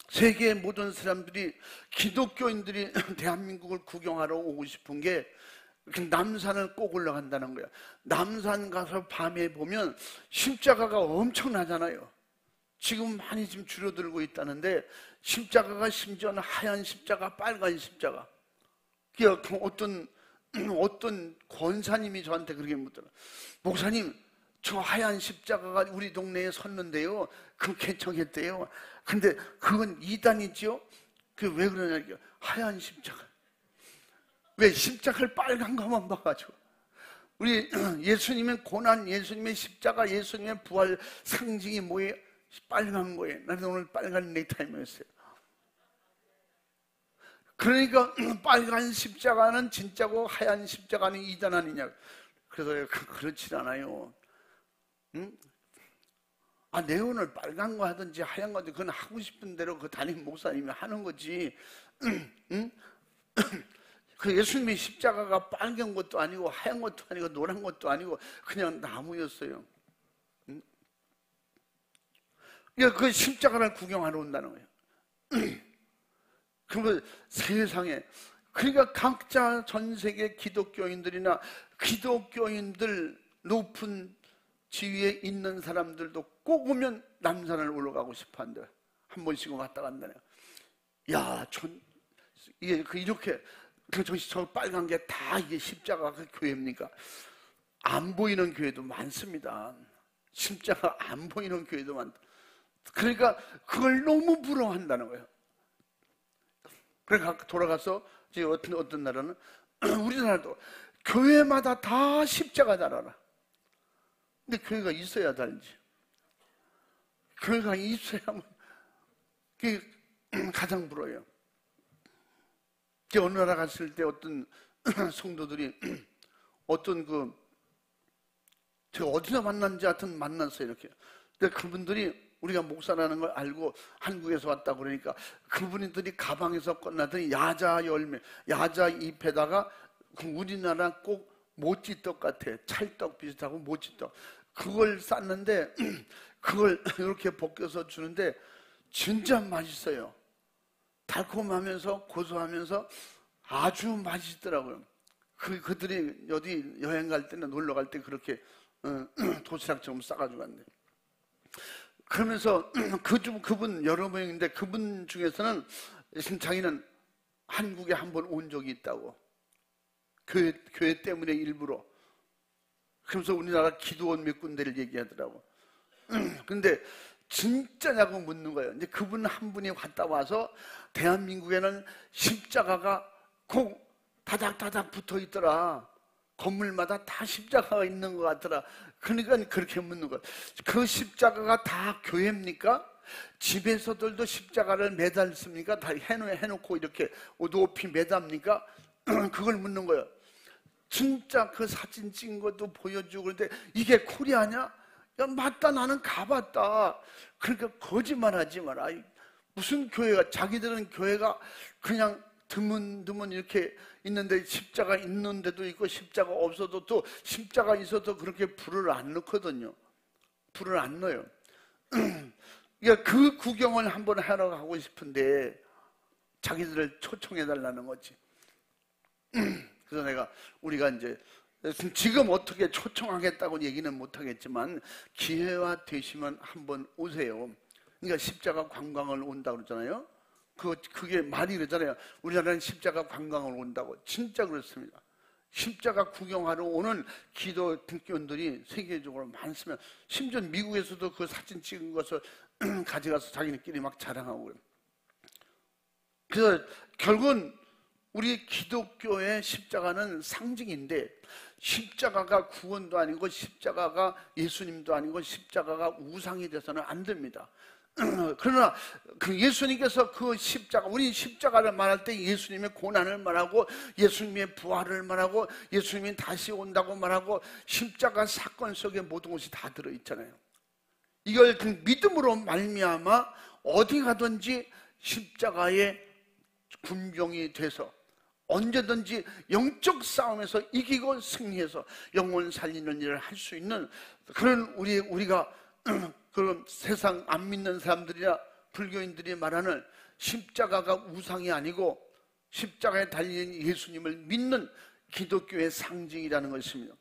세계의 모든 사람들이, 기독교인들이 대한민국을 구경하러 오고 싶은 게 남산을 꼭 올라간다는 거야. 남산 가서 밤에 보면 십자가가 엄청나잖아요. 지금 많이 지금 줄어들고 있다는데 십자가가 심지어는 하얀 십자가, 빨간 십자가. 어떤 권사님이 저한테 그렇게 묻더라. 목사님, 저 하얀 십자가가 우리 동네에 섰는데요. 그 개척했대요. 근데 그건 이단이죠? 그 왜 그러냐? 하얀 십자가. 왜 십자가를 빨간 것만 봐가지고. 우리 예수님의 고난, 예수님의 십자가, 예수님의 부활 상징이 뭐예요? 빨간 거예요. 나는 오늘 빨간 넥타이였어요. 그러니까 빨간 십자가는 진짜고 하얀 십자가는 이단 아니냐. 그래서 그렇진 않아요. 응? 내 오늘 빨간 거 하든지 하얀 거 하든지 그건 하고 싶은 대로 그 담임 목사님이 하는 거지. 응? 그 예수님의 십자가가 빨간 것도 아니고 하얀 것도 아니고 노란 것도 아니고 그냥 나무였어요. 응? 그 십자가를 구경하러 온다는 거예요. 그러면 세상에, 그러니까 각자 전 세계 기독교인들이나 기독교인들 높은 지위에 있는 사람들도 꼭 오면 남산을 올라가고 싶어 한다. 한 번씩은 왔다 간다네. 야, 이렇게 저 빨간 게 다 이게 십자가 그 교회입니까? 안 보이는 교회도 많습니다. 십자가 안 보이는 교회도 많다. 그러니까 그걸 너무 부러워한다는 거예요. 그러니까 돌아가서 이제 어떤 나라는 우리나라도 교회마다 다 십자가 달아라. 근데 교회가 있어야 달지. 교회가 있어야만 그게 가장 부러워요. 어느 나라 갔을 때 어떤 성도들이 제가 어디서 만난지 하여튼 만났어요, 이렇게. 근데 그분들이 우리가 목사라는 걸 알고 한국에서 왔다 그러니까 그분들이 가방에서 꺼내더니 야자 열매, 야자 잎에다가 우리나라 꼭 모찌떡 같아. 찰떡 비슷하고 모찌떡. 그걸 쌌는데 그걸 이렇게 벗겨서 주는데 진짜 맛있어요. 달콤하면서 고소하면서 아주 맛있더라고요. 그들이 어디 여행 갈 때나 놀러 갈 때 그렇게 도시락처럼 싸가지고 갔는데. 그러면서 그분 여러 명인데 그분 중에서는 자기는 한국에 한번 온 적이 있다고. 교회 때문에 일부러. 그러면서 우리나라 기도원 몇 군데를 얘기하더라고. 근데 진짜냐고 묻는 거예요. 이제 그분 한 분이 갔다 와서 대한민국에는 십자가가 꼭 다닥다닥 붙어 있더라. 건물마다 다 십자가가 있는 것 같더라. 그러니까 그렇게 묻는 거예요. 그 십자가가 다 교회입니까? 집에서들도 십자가를 매달습니까? 다 해놓고 이렇게 높이 매답니까? 그걸 묻는 거예요. 진짜 그 사진 찍은 것도 보여주고 그런데 이게 코리아냐? 야, 맞다, 나는 가봤다. 그러니까 거짓말하지 마라. 무슨 교회가, 자기들은 교회가 그냥 드문드문 이렇게 있는데 십자가 있는 데도 있고 십자가 없어도 또 십자가 있어도 그렇게 불을 안 넣거든요. 불을 안 넣어요. 그러니까 그 구경을 한번 하러 가고 싶은데 자기들을 초청해 달라는 거지. 그래서 우리가 이제 지금 어떻게 초청하겠다고 얘기는 못 하겠지만 기회가 되시면 한번 오세요. 그러니까 십자가 관광을 온다고 그러잖아요. 그게 말이 그러잖아요. 우리나라는 십자가 관광을 온다고. 진짜 그렇습니다. 십자가 구경하러 오는 기독교인들이 세계적으로 많습니다. 심지어 미국에서도 그 사진 찍은 것을 가져가서 자기네끼리 막 자랑하고 그래요. 그래서 결국은 우리 기독교의 십자가는 상징인데 십자가가 구원도 아니고 십자가가 예수님도 아니고 십자가가 우상이 돼서는 안 됩니다. 그러나 그 예수님께서 그 십자가, 우리 십자가를 말할 때 예수님의 고난을 말하고 예수님의 부활을 말하고 예수님이 다시 온다고 말하고 십자가 사건 속에 모든 것이 다 들어있잖아요. 이걸 그 믿음으로 말미암아 어디 가든지 십자가의 군병이 돼서 언제든지 영적 싸움에서 이기고 승리해서 영혼 살리는 일을 할 수 있는 그런 우리가 그런 세상 안 믿는 사람들이나 불교인들이 말하는 십자가가 우상이 아니고 십자가에 달린 예수님을 믿는 기독교의 상징이라는 것입니다.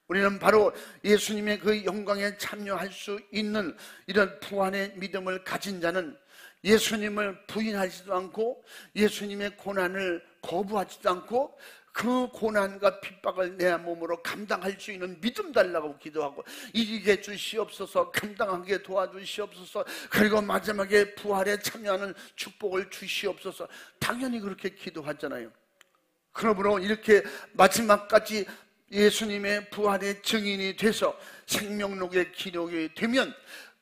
우리는 바로 예수님의 그 영광에 참여할 수 있는 이런 부활의 믿음을 가진 자는 예수님을 부인하지도 않고 예수님의 고난을 거부하지도 않고 그 고난과 핍박을 내 몸으로 감당할 수 있는 믿음 달라고 기도하고 이기게 주시옵소서, 감당하게 도와주시옵소서, 그리고 마지막에 부활에 참여하는 축복을 주시옵소서. 당연히 그렇게 기도하잖아요. 그러므로 이렇게 마지막까지 예수님의 부활의 증인이 돼서 생명록에 기록이 되면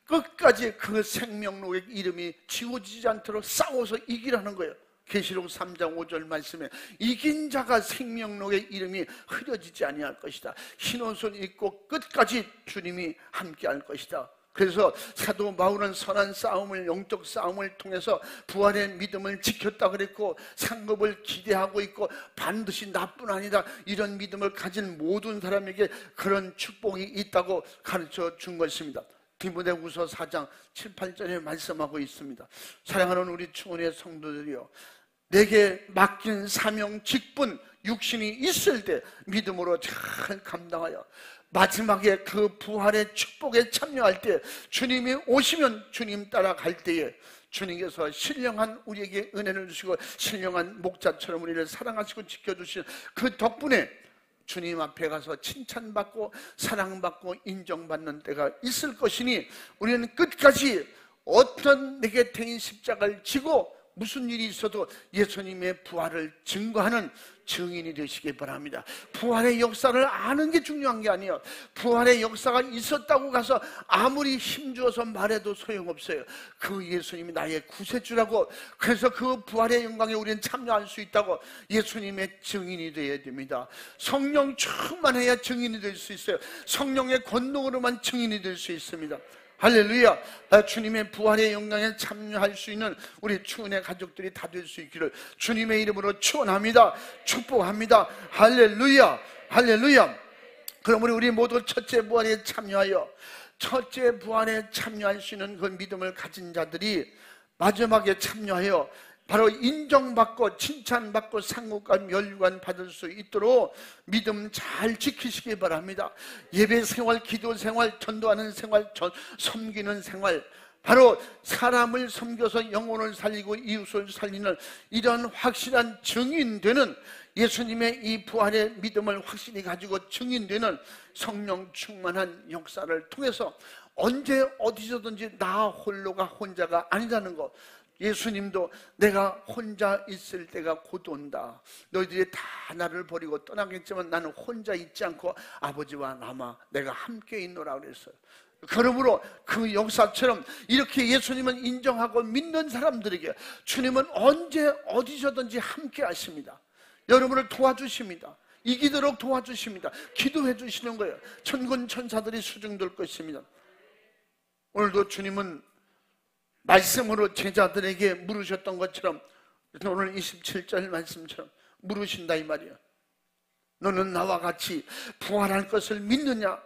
끝까지 그 생명록의 이름이 지워지지 않도록 싸워서 이기라는 거예요. 계시록 3장 5절 말씀에 이긴 자가 생명록의 이름이 흐려지지 아니할 것이다. 흰 옷을 입고 끝까지 주님이 함께 할 것이다. 그래서 사도 바울은 선한 싸움을, 영적 싸움을 통해서 부활의 믿음을 지켰다 그랬고 상급을 기대하고 있고 반드시 나뿐 아니다 이런 믿음을 가진 모든 사람에게 그런 축복이 있다고 가르쳐 준 것입니다. 디모데후서 4장 7, 8절에 말씀하고 있습니다. 사랑하는 우리 충원의 성도들이여, 내게 맡긴 사명, 직분, 육신이 있을 때 믿음으로 잘 감당하여 마지막에 그 부활의 축복에 참여할 때 주님이 오시면 주님 따라갈 때에 주님께서 신령한 우리에게 은혜를 주시고 신령한 목자처럼 우리를 사랑하시고 지켜주신 그 덕분에 주님 앞에 가서 칭찬받고 사랑받고 인정받는 때가 있을 것이니 우리는 끝까지 어떤 내게 태인 십자가를 지고 무슨 일이 있어도 예수님의 부활을 증거하는 증인이 되시기 바랍니다. 부활의 역사를 아는 게 중요한 게 아니에요. 부활의 역사가 있었다고 가서 아무리 힘주어서 말해도 소용없어요. 그 예수님이 나의 구세주라고, 그래서 그 부활의 영광에 우리는 참여할 수 있다고 예수님의 증인이 되어야 됩니다. 성령 충만해야 증인이 될 수 있어요. 성령의 권능으로만 증인이 될 수 있습니다. 할렐루야. 주님의 부활의 영광에 참여할 수 있는 우리 추은의 가족들이 다 될 수 있기를 주님의 이름으로 축원합니다. 축복합니다. 할렐루야. 할렐루야. 그럼 우리 모두 첫째 부활에 참여하여 첫째 부활에 참여할 수 있는 그 믿음을 가진 자들이 마지막에 참여하여 바로 인정받고 칭찬받고 상급과 멸관 받을 수 있도록 믿음 잘 지키시기 바랍니다. 예배 생활, 기도 생활, 전도하는 생활, 섬기는 생활, 바로 사람을 섬겨서 영혼을 살리고 이웃을 살리는 이런 확실한 증인되는 예수님의 이 부활의 믿음을 확실히 가지고 증인되는 성령 충만한 역사를 통해서 언제 어디서든지 나 홀로가 혼자가 아니라는 것, 예수님도 내가 혼자 있을 때가 곧 온다. 너희들이 다 나를 버리고 떠나겠지만 나는 혼자 있지 않고 아버지와 나와 내가 함께 있노라 그랬어요. 그러므로 그 역사처럼 이렇게 예수님을 인정하고 믿는 사람들에게 주님은 언제 어디서든지 함께 하십니다. 여러분을 도와주십니다. 이기도록 도와주십니다. 기도해 주시는 거예요. 천군 천사들이 수중될 것입니다. 오늘도 주님은 말씀으로 제자들에게 물으셨던 것처럼 오늘 27절 말씀처럼 물으신다 이 말이야. 너는 나와 같이 부활할 것을 믿느냐?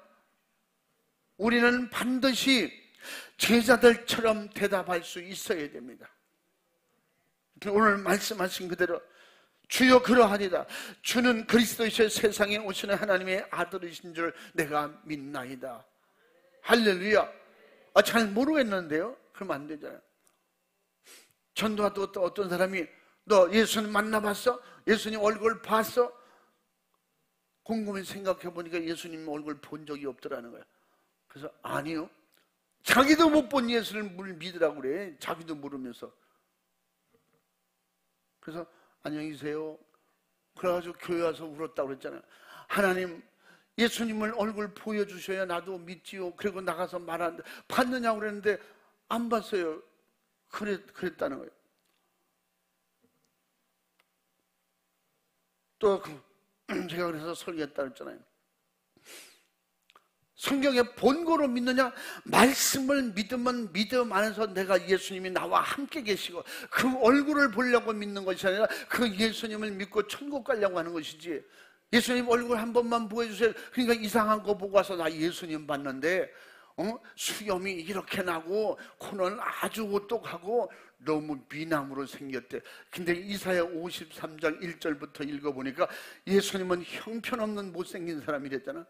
우리는 반드시 제자들처럼 대답할 수 있어야 됩니다. 오늘 말씀하신 그대로 주여 그러하리다. 주는 그리스도이셔 세상에 오시는 하나님의 아들이신 줄 내가 믿나이다. 할렐루야. 잘 모르겠는데요? 그러면 안 되잖아요. 전도하도 또 어떤 사람이 너 예수님 만나봤어? 예수님 얼굴 봤어? 곰곰이 생각해 보니까 예수님 얼굴 본 적이 없더라는 거야. 그래서 아니요. 자기도 못 본 예수를 믿으라고 그래. 자기도 모르면서. 그래서 안녕히 계세요. 그래가지고 교회 와서 울었다고 그랬잖아요. 하나님 예수님을 얼굴 보여주셔야 나도 믿지요. 그리고 나가서 말하는데 봤느냐고 그랬는데 안 봤어요. 그랬다는 거예요. 또 제가 그래서 설교했다 그랬잖아요. 성경에 본고로 믿느냐? 말씀을 믿으면 믿음 안에서 내가 예수님이 나와 함께 계시고 그 얼굴을 보려고 믿는 것이 아니라 그 예수님을 믿고 천국 가려고 하는 것이지. 예수님 얼굴 한 번만 보여주세요. 그러니까 이상한 거 보고 와서 나 예수님 봤는데 수염이 이렇게 나고 코는 아주 오똑하고 너무 미남으로 생겼대. 근데 이사야 53장 1절부터 읽어보니까 예수님은 형편없는 못생긴 사람이랬잖아.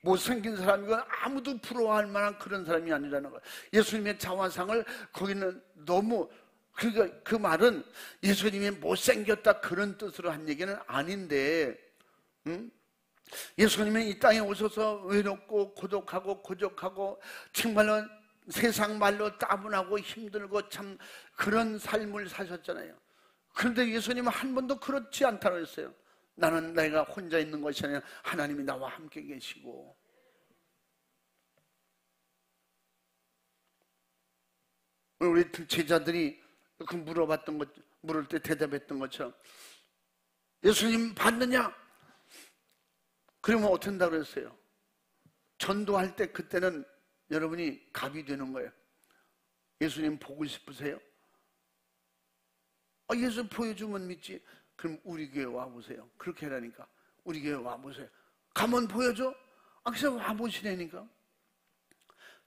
못생긴 사람이고 아무도 부러워할 만한 그런 사람이 아니라는 거야. 예수님의 자화상을 거기는 너무, 그러니까 그 말은 예수님이 못생겼다 그런 뜻으로 한 얘기는 아닌데, 예수님이 이 땅에 오셔서 외롭고 고독하고 고적하고 정말로 세상 말로 따분하고 힘들고 참 그런 삶을 사셨잖아요. 그런데 예수님은 한 번도 그렇지 않다고 했어요. 나는 내가 혼자 있는 것이 아니라 하나님이 나와 함께 계시고. 우리 제자들이 그 물어봤던 것, 물을 때 대답했던 것처럼 예수님 봤느냐? 그러면 어떻게 한다고 그랬어요? 전도할 때 그때는 여러분이 갑이 되는 거예요. 예수님 보고 싶으세요? 예수 보여주면 믿지. 그럼 우리 교회 와보세요. 그렇게 하라니까. 우리 교회 와보세요. 가면 보여줘? 그래서 와보시라니까.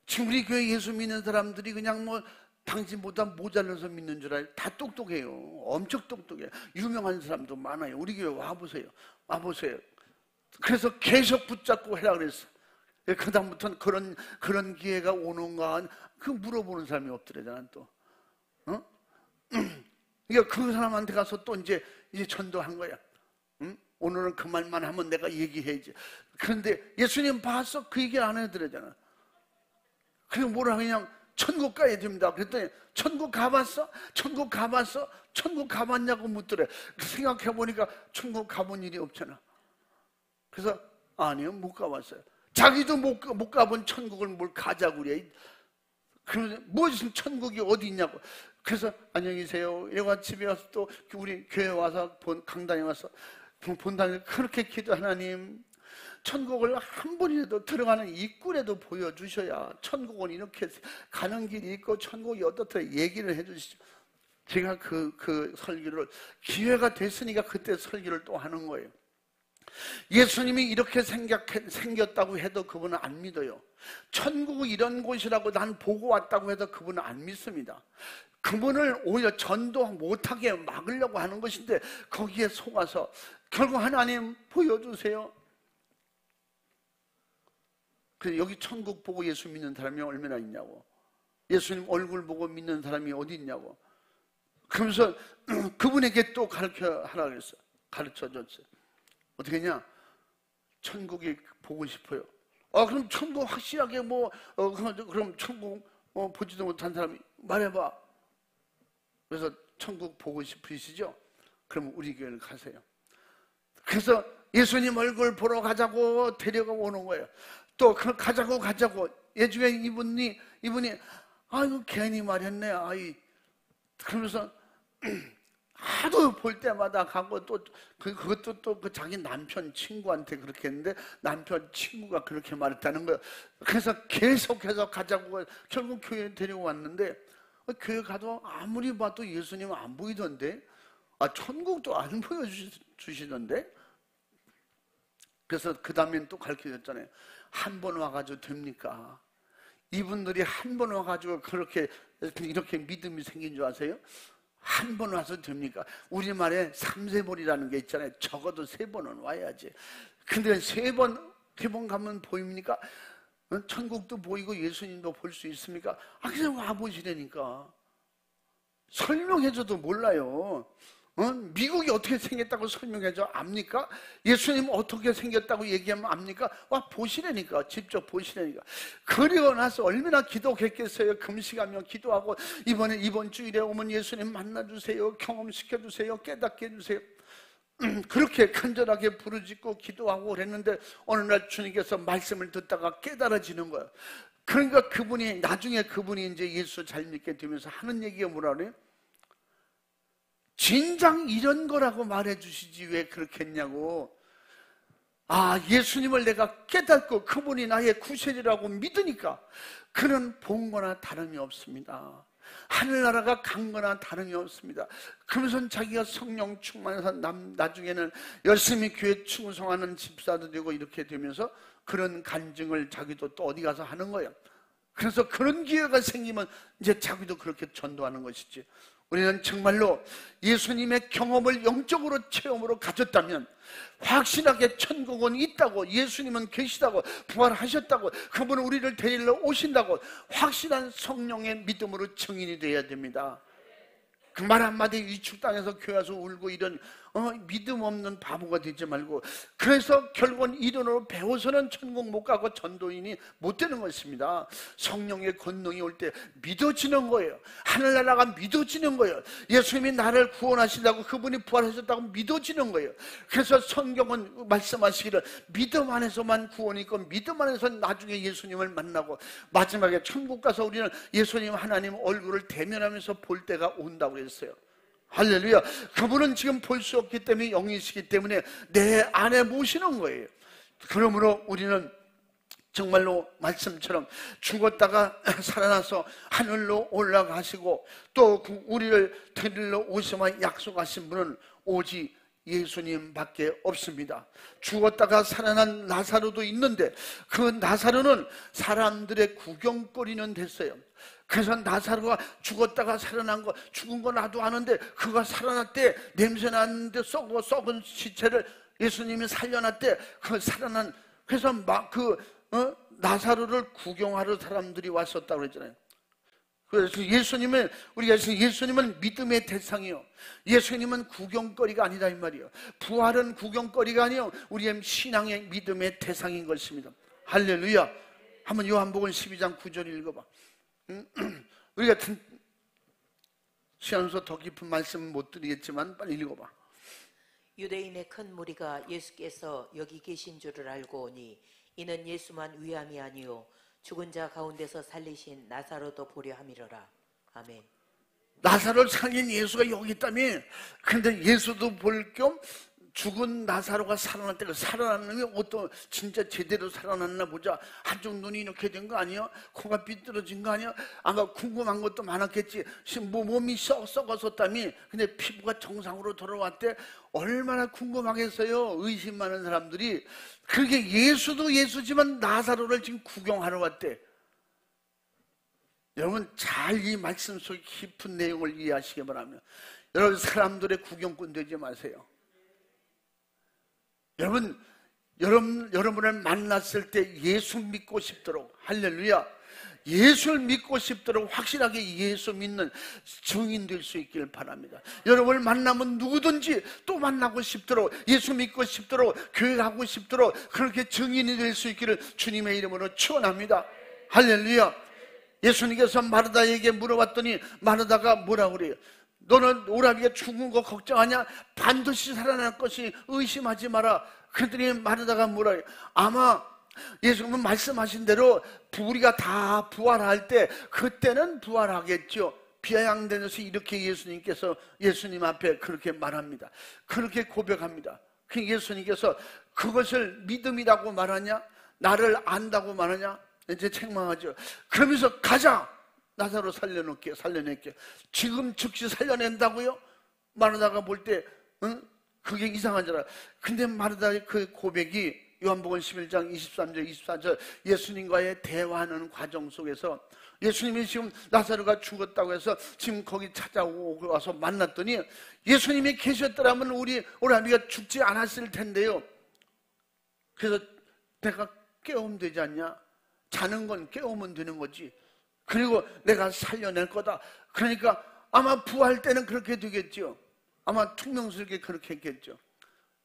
지금 우리 교회 예수 믿는 사람들이 그냥 뭐 당신보다 모자라서 믿는 줄 알아요. 다 똑똑해요. 엄청 똑똑해요. 유명한 사람도 많아요. 우리 교회 와보세요. 와보세요. 그래서 계속 붙잡고 해라 그랬어. 그 다음부터는 그런 기회가 오는가 그 물어보는 사람이 없더래잖아 또. 그러니까 그 사람한테 가서 또 이제 전도한 거야. 오늘은 그 말만 하면 내가 얘기해야지. 그런데 예수님 봤어? 그 얘기 안 해드리잖아. 그리고 뭐라 그냥 천국 가야 됩니다. 그랬더니 천국 가봤어? 천국 가봤어? 천국 가봤냐고 묻더래. 생각해보니까 천국 가본 일이 없잖아. 그래서 아니요 못 가봤어요. 자기도 못 가본 천국을 뭘 가자고 그래. 그러면서 무슨 천국이 어디 있냐고. 그래서 안녕히 계세요. 얘가 집에 와서 또 우리 교회 와서 강단에 와서 본당에 그렇게 기도. 하나님 천국을 한 번이라도 들어가는 입구라도 보여주셔야 천국은 이렇게 가는 길이 있고 천국이 어떻다 얘기를 해주시죠. 제가 그 설교를 기회가 됐으니까 그때 설교를 또 하는 거예요. 예수님이 이렇게 생겼다고 해도 그분은 안 믿어요. 천국이 이런 곳이라고 난 보고 왔다고 해도 그분은 안 믿습니다. 그분을 오히려 전도 못하게 막으려고 하는 것인데 거기에 속아서 결국 하나님 보여주세요. 그래서 여기 천국 보고 예수 믿는 사람이 얼마나 있냐고. 예수님 얼굴 보고 믿는 사람이 어디 있냐고. 그러면서 그분에게 또 가르쳐하라 그랬어요. 가르쳐줬어요. 어떻게 했냐? 천국이 보고 싶어요. 그럼 천국 확실하게 그럼 천국 보지도 못한 사람이 말해봐. 그래서 천국 보고 싶으시죠? 그럼 우리 교회를 가세요. 그래서 예수님 얼굴 보러 가자고 데려가 오는 거예요. 또 가자고 예중에 이분이 아이고 괜히 말했네. 그러면서 하도 볼 때마다 가고 또 그것도 또 그 자기 남편 친구한테 그렇게 했는데 남편 친구가 그렇게 말했다는 거예요. 그래서 계속해서 가자고 결국 교회에 데리고 왔는데 교회 가도 아무리 봐도 예수님은 안 보이던데 천국도 안 보여주시던데? 그래서 그 다음엔 또 가르쳐줬잖아요. 한 번 와가지고 됩니까? 이분들이 한 번 와가지고 그렇게 이렇게 믿음이 생긴 줄 아세요? 한 번 와서 됩니까? 우리말에 3세번이라는 게 있잖아요. 적어도 3번은 와야지. 근데 3번 가면 보입니까? 천국도 보이고 예수님도 볼 수 있습니까? 그냥 와보시라니까. 설명해줘도 몰라요. 미국이 어떻게 생겼다고 설명해줘? 압니까? 예수님 어떻게 생겼다고 얘기하면 압니까? 와 보시라니까. 직접 보시라니까. 그리고 나서 얼마나 기도했겠어요. 금식하며 기도하고 이번 주일에 오면 예수님 만나주세요, 경험시켜주세요, 깨닫게 해주세요. 그렇게 간절하게 부르짖고 기도하고 그랬는데 어느 날 주님께서 말씀을 듣다가 깨달아지는 거예요. 그러니까 나중에 그분이 이제 예수 잘 믿게 되면서 하는 얘기가 뭐라 그래요? 진작 이런 거라고 말해 주시지 왜 그렇게 했냐고. 예수님을 내가 깨닫고 그분이 나의 구세주라고 믿으니까 그는 본 거나 다름이 없습니다. 하늘나라가 간 거나 다름이 없습니다. 그러면서 자기가 성령 충만해서 나중에는 열심히 교회 충성하는 집사도 되고 이렇게 되면서 그런 간증을 자기도 또 어디 가서 하는 거예요. 그래서 그런 기회가 생기면 이제 자기도 그렇게 전도하는 것이지. 우리는 정말로 예수님의 경험을 영적으로 체험으로 가졌다면 확실하게 천국은 있다고, 예수님은 계시다고, 부활하셨다고, 그분은 우리를 데리러 오신다고 확실한 성령의 믿음으로 증인이 되어야 됩니다. 그 말 한마디 위축당해서 교회 와서 울고 이런 믿음 없는 바보가 되지 말고, 그래서 결국은 이론으로 배워서는 천국 못 가고 전도인이 못 되는 것입니다. 성령의 권능이 올 때 믿어지는 거예요. 하늘나라가 믿어지는 거예요. 예수님이 나를 구원하신다고, 그분이 부활하셨다고 믿어지는 거예요. 그래서 성경은 말씀하시기를 믿음 안에서만 구원이 있고 믿음 안에서 나중에 예수님을 만나고 마지막에 천국 가서 우리는 예수님 하나님 얼굴을 대면하면서 볼 때가 온다고 했어요. 할렐루야. 그분은 지금 볼 수 없기 때문에 영이시기 때문에 내 안에 모시는 거예요. 그러므로 우리는 정말로 말씀처럼 죽었다가 살아나서 하늘로 올라가시고 또 우리를 데리러 오시마 약속하신 분은 오직 예수님밖에 없습니다. 죽었다가 살아난 나사로도 있는데 그 나사로는 사람들의 구경거리는 됐어요. 그래서 나사로가 죽었다가 살아난 거, 죽은 거 나도 아는데 그가 살아났대. 냄새 나는데 썩은 시체를 예수님이 살려놨대. 그 살아난, 그래서 나사로를 구경하러 사람들이 왔었다고 그랬잖아요. 그래서 예수님은 믿음의 대상이요. 예수님은 구경거리가 아니다 이 말이에요. 부활은 구경거리가 아니요, 우리의 신앙의 믿음의 대상인 것입니다. 할렐루야. 한번 요한복음 12장 9절 읽어봐. 우리가 시간에서 더 깊은 말씀은 못 드리겠지만 빨리 읽어봐. 유대인의 큰 무리가 예수께서 여기 계신 줄을 알고 오니 이는 예수만 위함이 아니요 죽은 자 가운데서 살리신 나사로도 보려 함이로라. 아멘. 나사로를 살린 예수가 여기 있다며. 근데 예수도 볼 겸 죽은 나사로가 살아났대. 살아났는 게 어떤 진짜 제대로 살아났나 보자. 한쪽 눈이 이렇게 된 거 아니야? 코가 삐뚤어진 거 아니야? 아마 궁금한 것도 많았겠지. 몸이 썩었었다며. 근데 피부가 정상으로 돌아왔대. 얼마나 궁금하겠어요, 의심 많은 사람들이. 그렇게 예수도 예수지만 나사로를 지금 구경하러 왔대. 여러분 잘 이 말씀 속 깊은 내용을 이해하시기 바랍니다. 여러분 사람들의 구경꾼 되지 마세요. 여러분을 만났을 때 예수 믿고 싶도록, 할렐루야, 예수를 믿고 싶도록 확실하게 예수 믿는 증인 될 수 있기를 바랍니다. 여러분을 만나면 누구든지 또 만나고 싶도록, 예수 믿고 싶도록, 교회 가고 싶도록 그렇게 증인이 될 수 있기를 주님의 이름으로 축원합니다. 할렐루야. 예수님께서 마르다에게 물어봤더니 마르다가 뭐라고 그래요? 너는 오라비가 죽은 거 걱정하냐? 반드시 살아날 것이 의심하지 마라. 그랬더니 마르다가 뭐라 해요? 아마 예수님은 말씀하신 대로 우리가 다 부활할 때 그때는 부활하겠죠. 비아냥대면서 이렇게 예수님께서 예수님 앞에 그렇게 말합니다. 그렇게 고백합니다. 그 예수님께서 그것을 믿음이라고 말하냐? 나를 안다고 말하냐? 이제 책망하죠. 그러면서 가자! 나사로 살려낼게. 지금 즉시 살려낸다고요? 마르다가 볼 때 그게 이상하잖아. 근데 마르다의 그 고백이 요한복음 11장 23절 24절 예수님과의 대화하는 과정 속에서 예수님이 지금 나사로가 죽었다고 해서 지금 거기 찾아오고 와서 만났더니 예수님이 계셨더라면 우리 오라비가 죽지 않았을 텐데요. 그래서 내가 깨우면 되지 않냐? 자는 건 깨우면 되는 거지. 그리고 내가 살려낼 거다. 그러니까 아마 부활 때는 그렇게 되겠죠. 아마 퉁명스럽게 그렇게 했겠죠.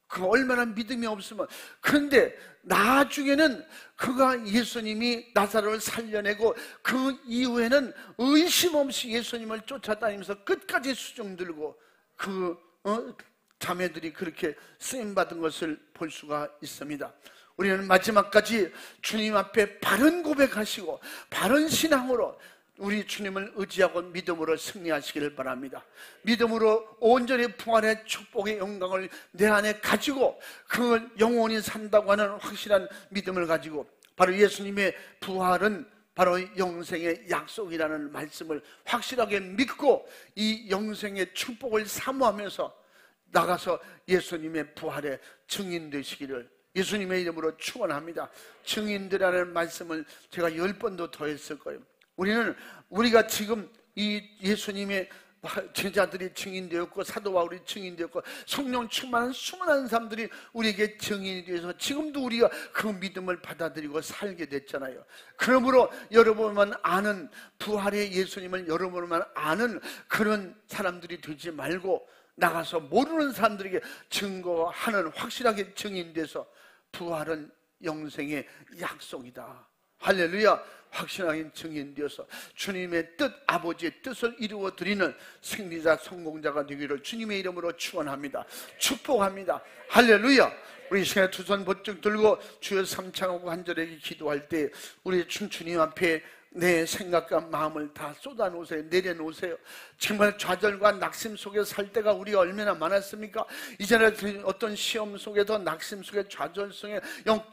그 얼마나 믿음이 없으면. 그런데 나중에는 그가 예수님이 나사로를 살려내고 그 이후에는 의심 없이 예수님을 쫓아다니면서 끝까지 수종 들고 그 자매들이 그렇게 쓰임받은 것을 볼 수가 있습니다. 우리는 마지막까지 주님 앞에 바른 고백하시고 바른 신앙으로 우리 주님을 의지하고 믿음으로 승리하시기를 바랍니다. 믿음으로 온전히 부활의 축복의 영광을 내 안에 가지고 그 영원히 산다고 하는 확실한 믿음을 가지고 바로 예수님의 부활은 바로 영생의 약속이라는 말씀을 확실하게 믿고 이 영생의 축복을 사모하면서 나가서 예수님의 부활의 증인 되시기를 예수님의 이름으로 축원합니다. 증인들이라는 말씀을 제가 10번도 더 했을 거예요. 우리가 지금 이 예수님의 제자들이 증인되었고 사도 바울이 증인되었고 성령 충만한 수많은 사람들이 우리에게 증인이 되어서 지금도 우리가 그 믿음을 받아들이고 살게 됐잖아요. 그러므로 여러분만 아는 부활의 예수님을 여러분만 아는 그런 사람들이 되지 말고 나가서 모르는 사람들에게 증거하는 확실하게 증인돼서 부활은 영생의 약속이다. 할렐루야. 확실하게 증인되어서 주님의 뜻, 아버지의 뜻을 이루어 드리는 승리자, 성공자가 되기를 주님의 이름으로 축원합니다. 축복합니다. 할렐루야. 우리 시간에 두 손 번쩍 들고 주여 삼창하고 간절하게 기도할 때 우리 주님 앞에 내 생각과 마음을 다 쏟아놓으세요. 내려놓으세요. 정말 좌절과 낙심 속에 살 때가 우리가 얼마나 많았습니까? 이제는 어떤 시험 속에도 낙심 속에 좌절 속에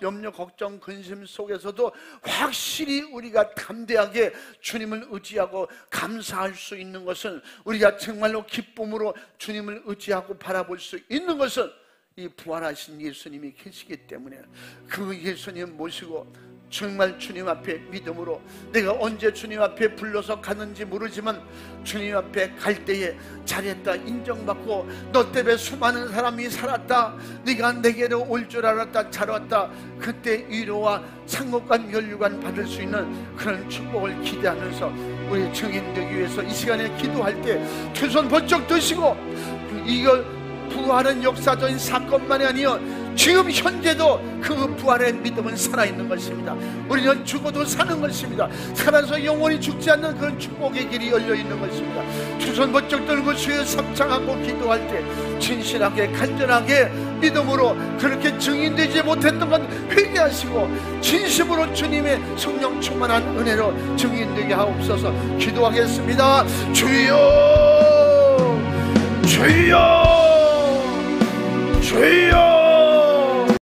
염려, 걱정, 근심 속에서도 확실히 우리가 담대하게 주님을 의지하고 감사할 수 있는 것은 우리가 정말로 기쁨으로 주님을 의지하고 바라볼 수 있는 것은 이 부활하신 예수님이 계시기 때문에 그 예수님 모시고 정말 주님 앞에 믿음으로 내가 언제 주님 앞에 불러서 가는지 모르지만 주님 앞에 갈 때에 잘했다 인정받고 너 때문에 수많은 사람이 살았다 네가 내게로 올 줄 알았다 잘 왔다 그때 위로와 상급관 면류관 받을 수 있는 그런 축복을 기대하면서 우리 증인되기 위해서 이 시간에 기도할 때 두 손 번쩍 드시고 이걸 부활은 역사적인 사건만이 아니요 지금 현재도 그 부활의 믿음은 살아있는 것입니다. 우리는 죽어도 사는 것입니다. 살아서 영원히 죽지 않는 그런 축복의 길이 열려있는 것입니다. 두 손 번쩍 들고 주여 삼창하고 기도할 때 진실하게 간절하게 믿음으로 그렇게 증인되지 못했던 건 회개하시고 진심으로 주님의 성령 충만한 은혜로 증인되게 하옵소서. 기도하겠습니다. 주여 주여 주여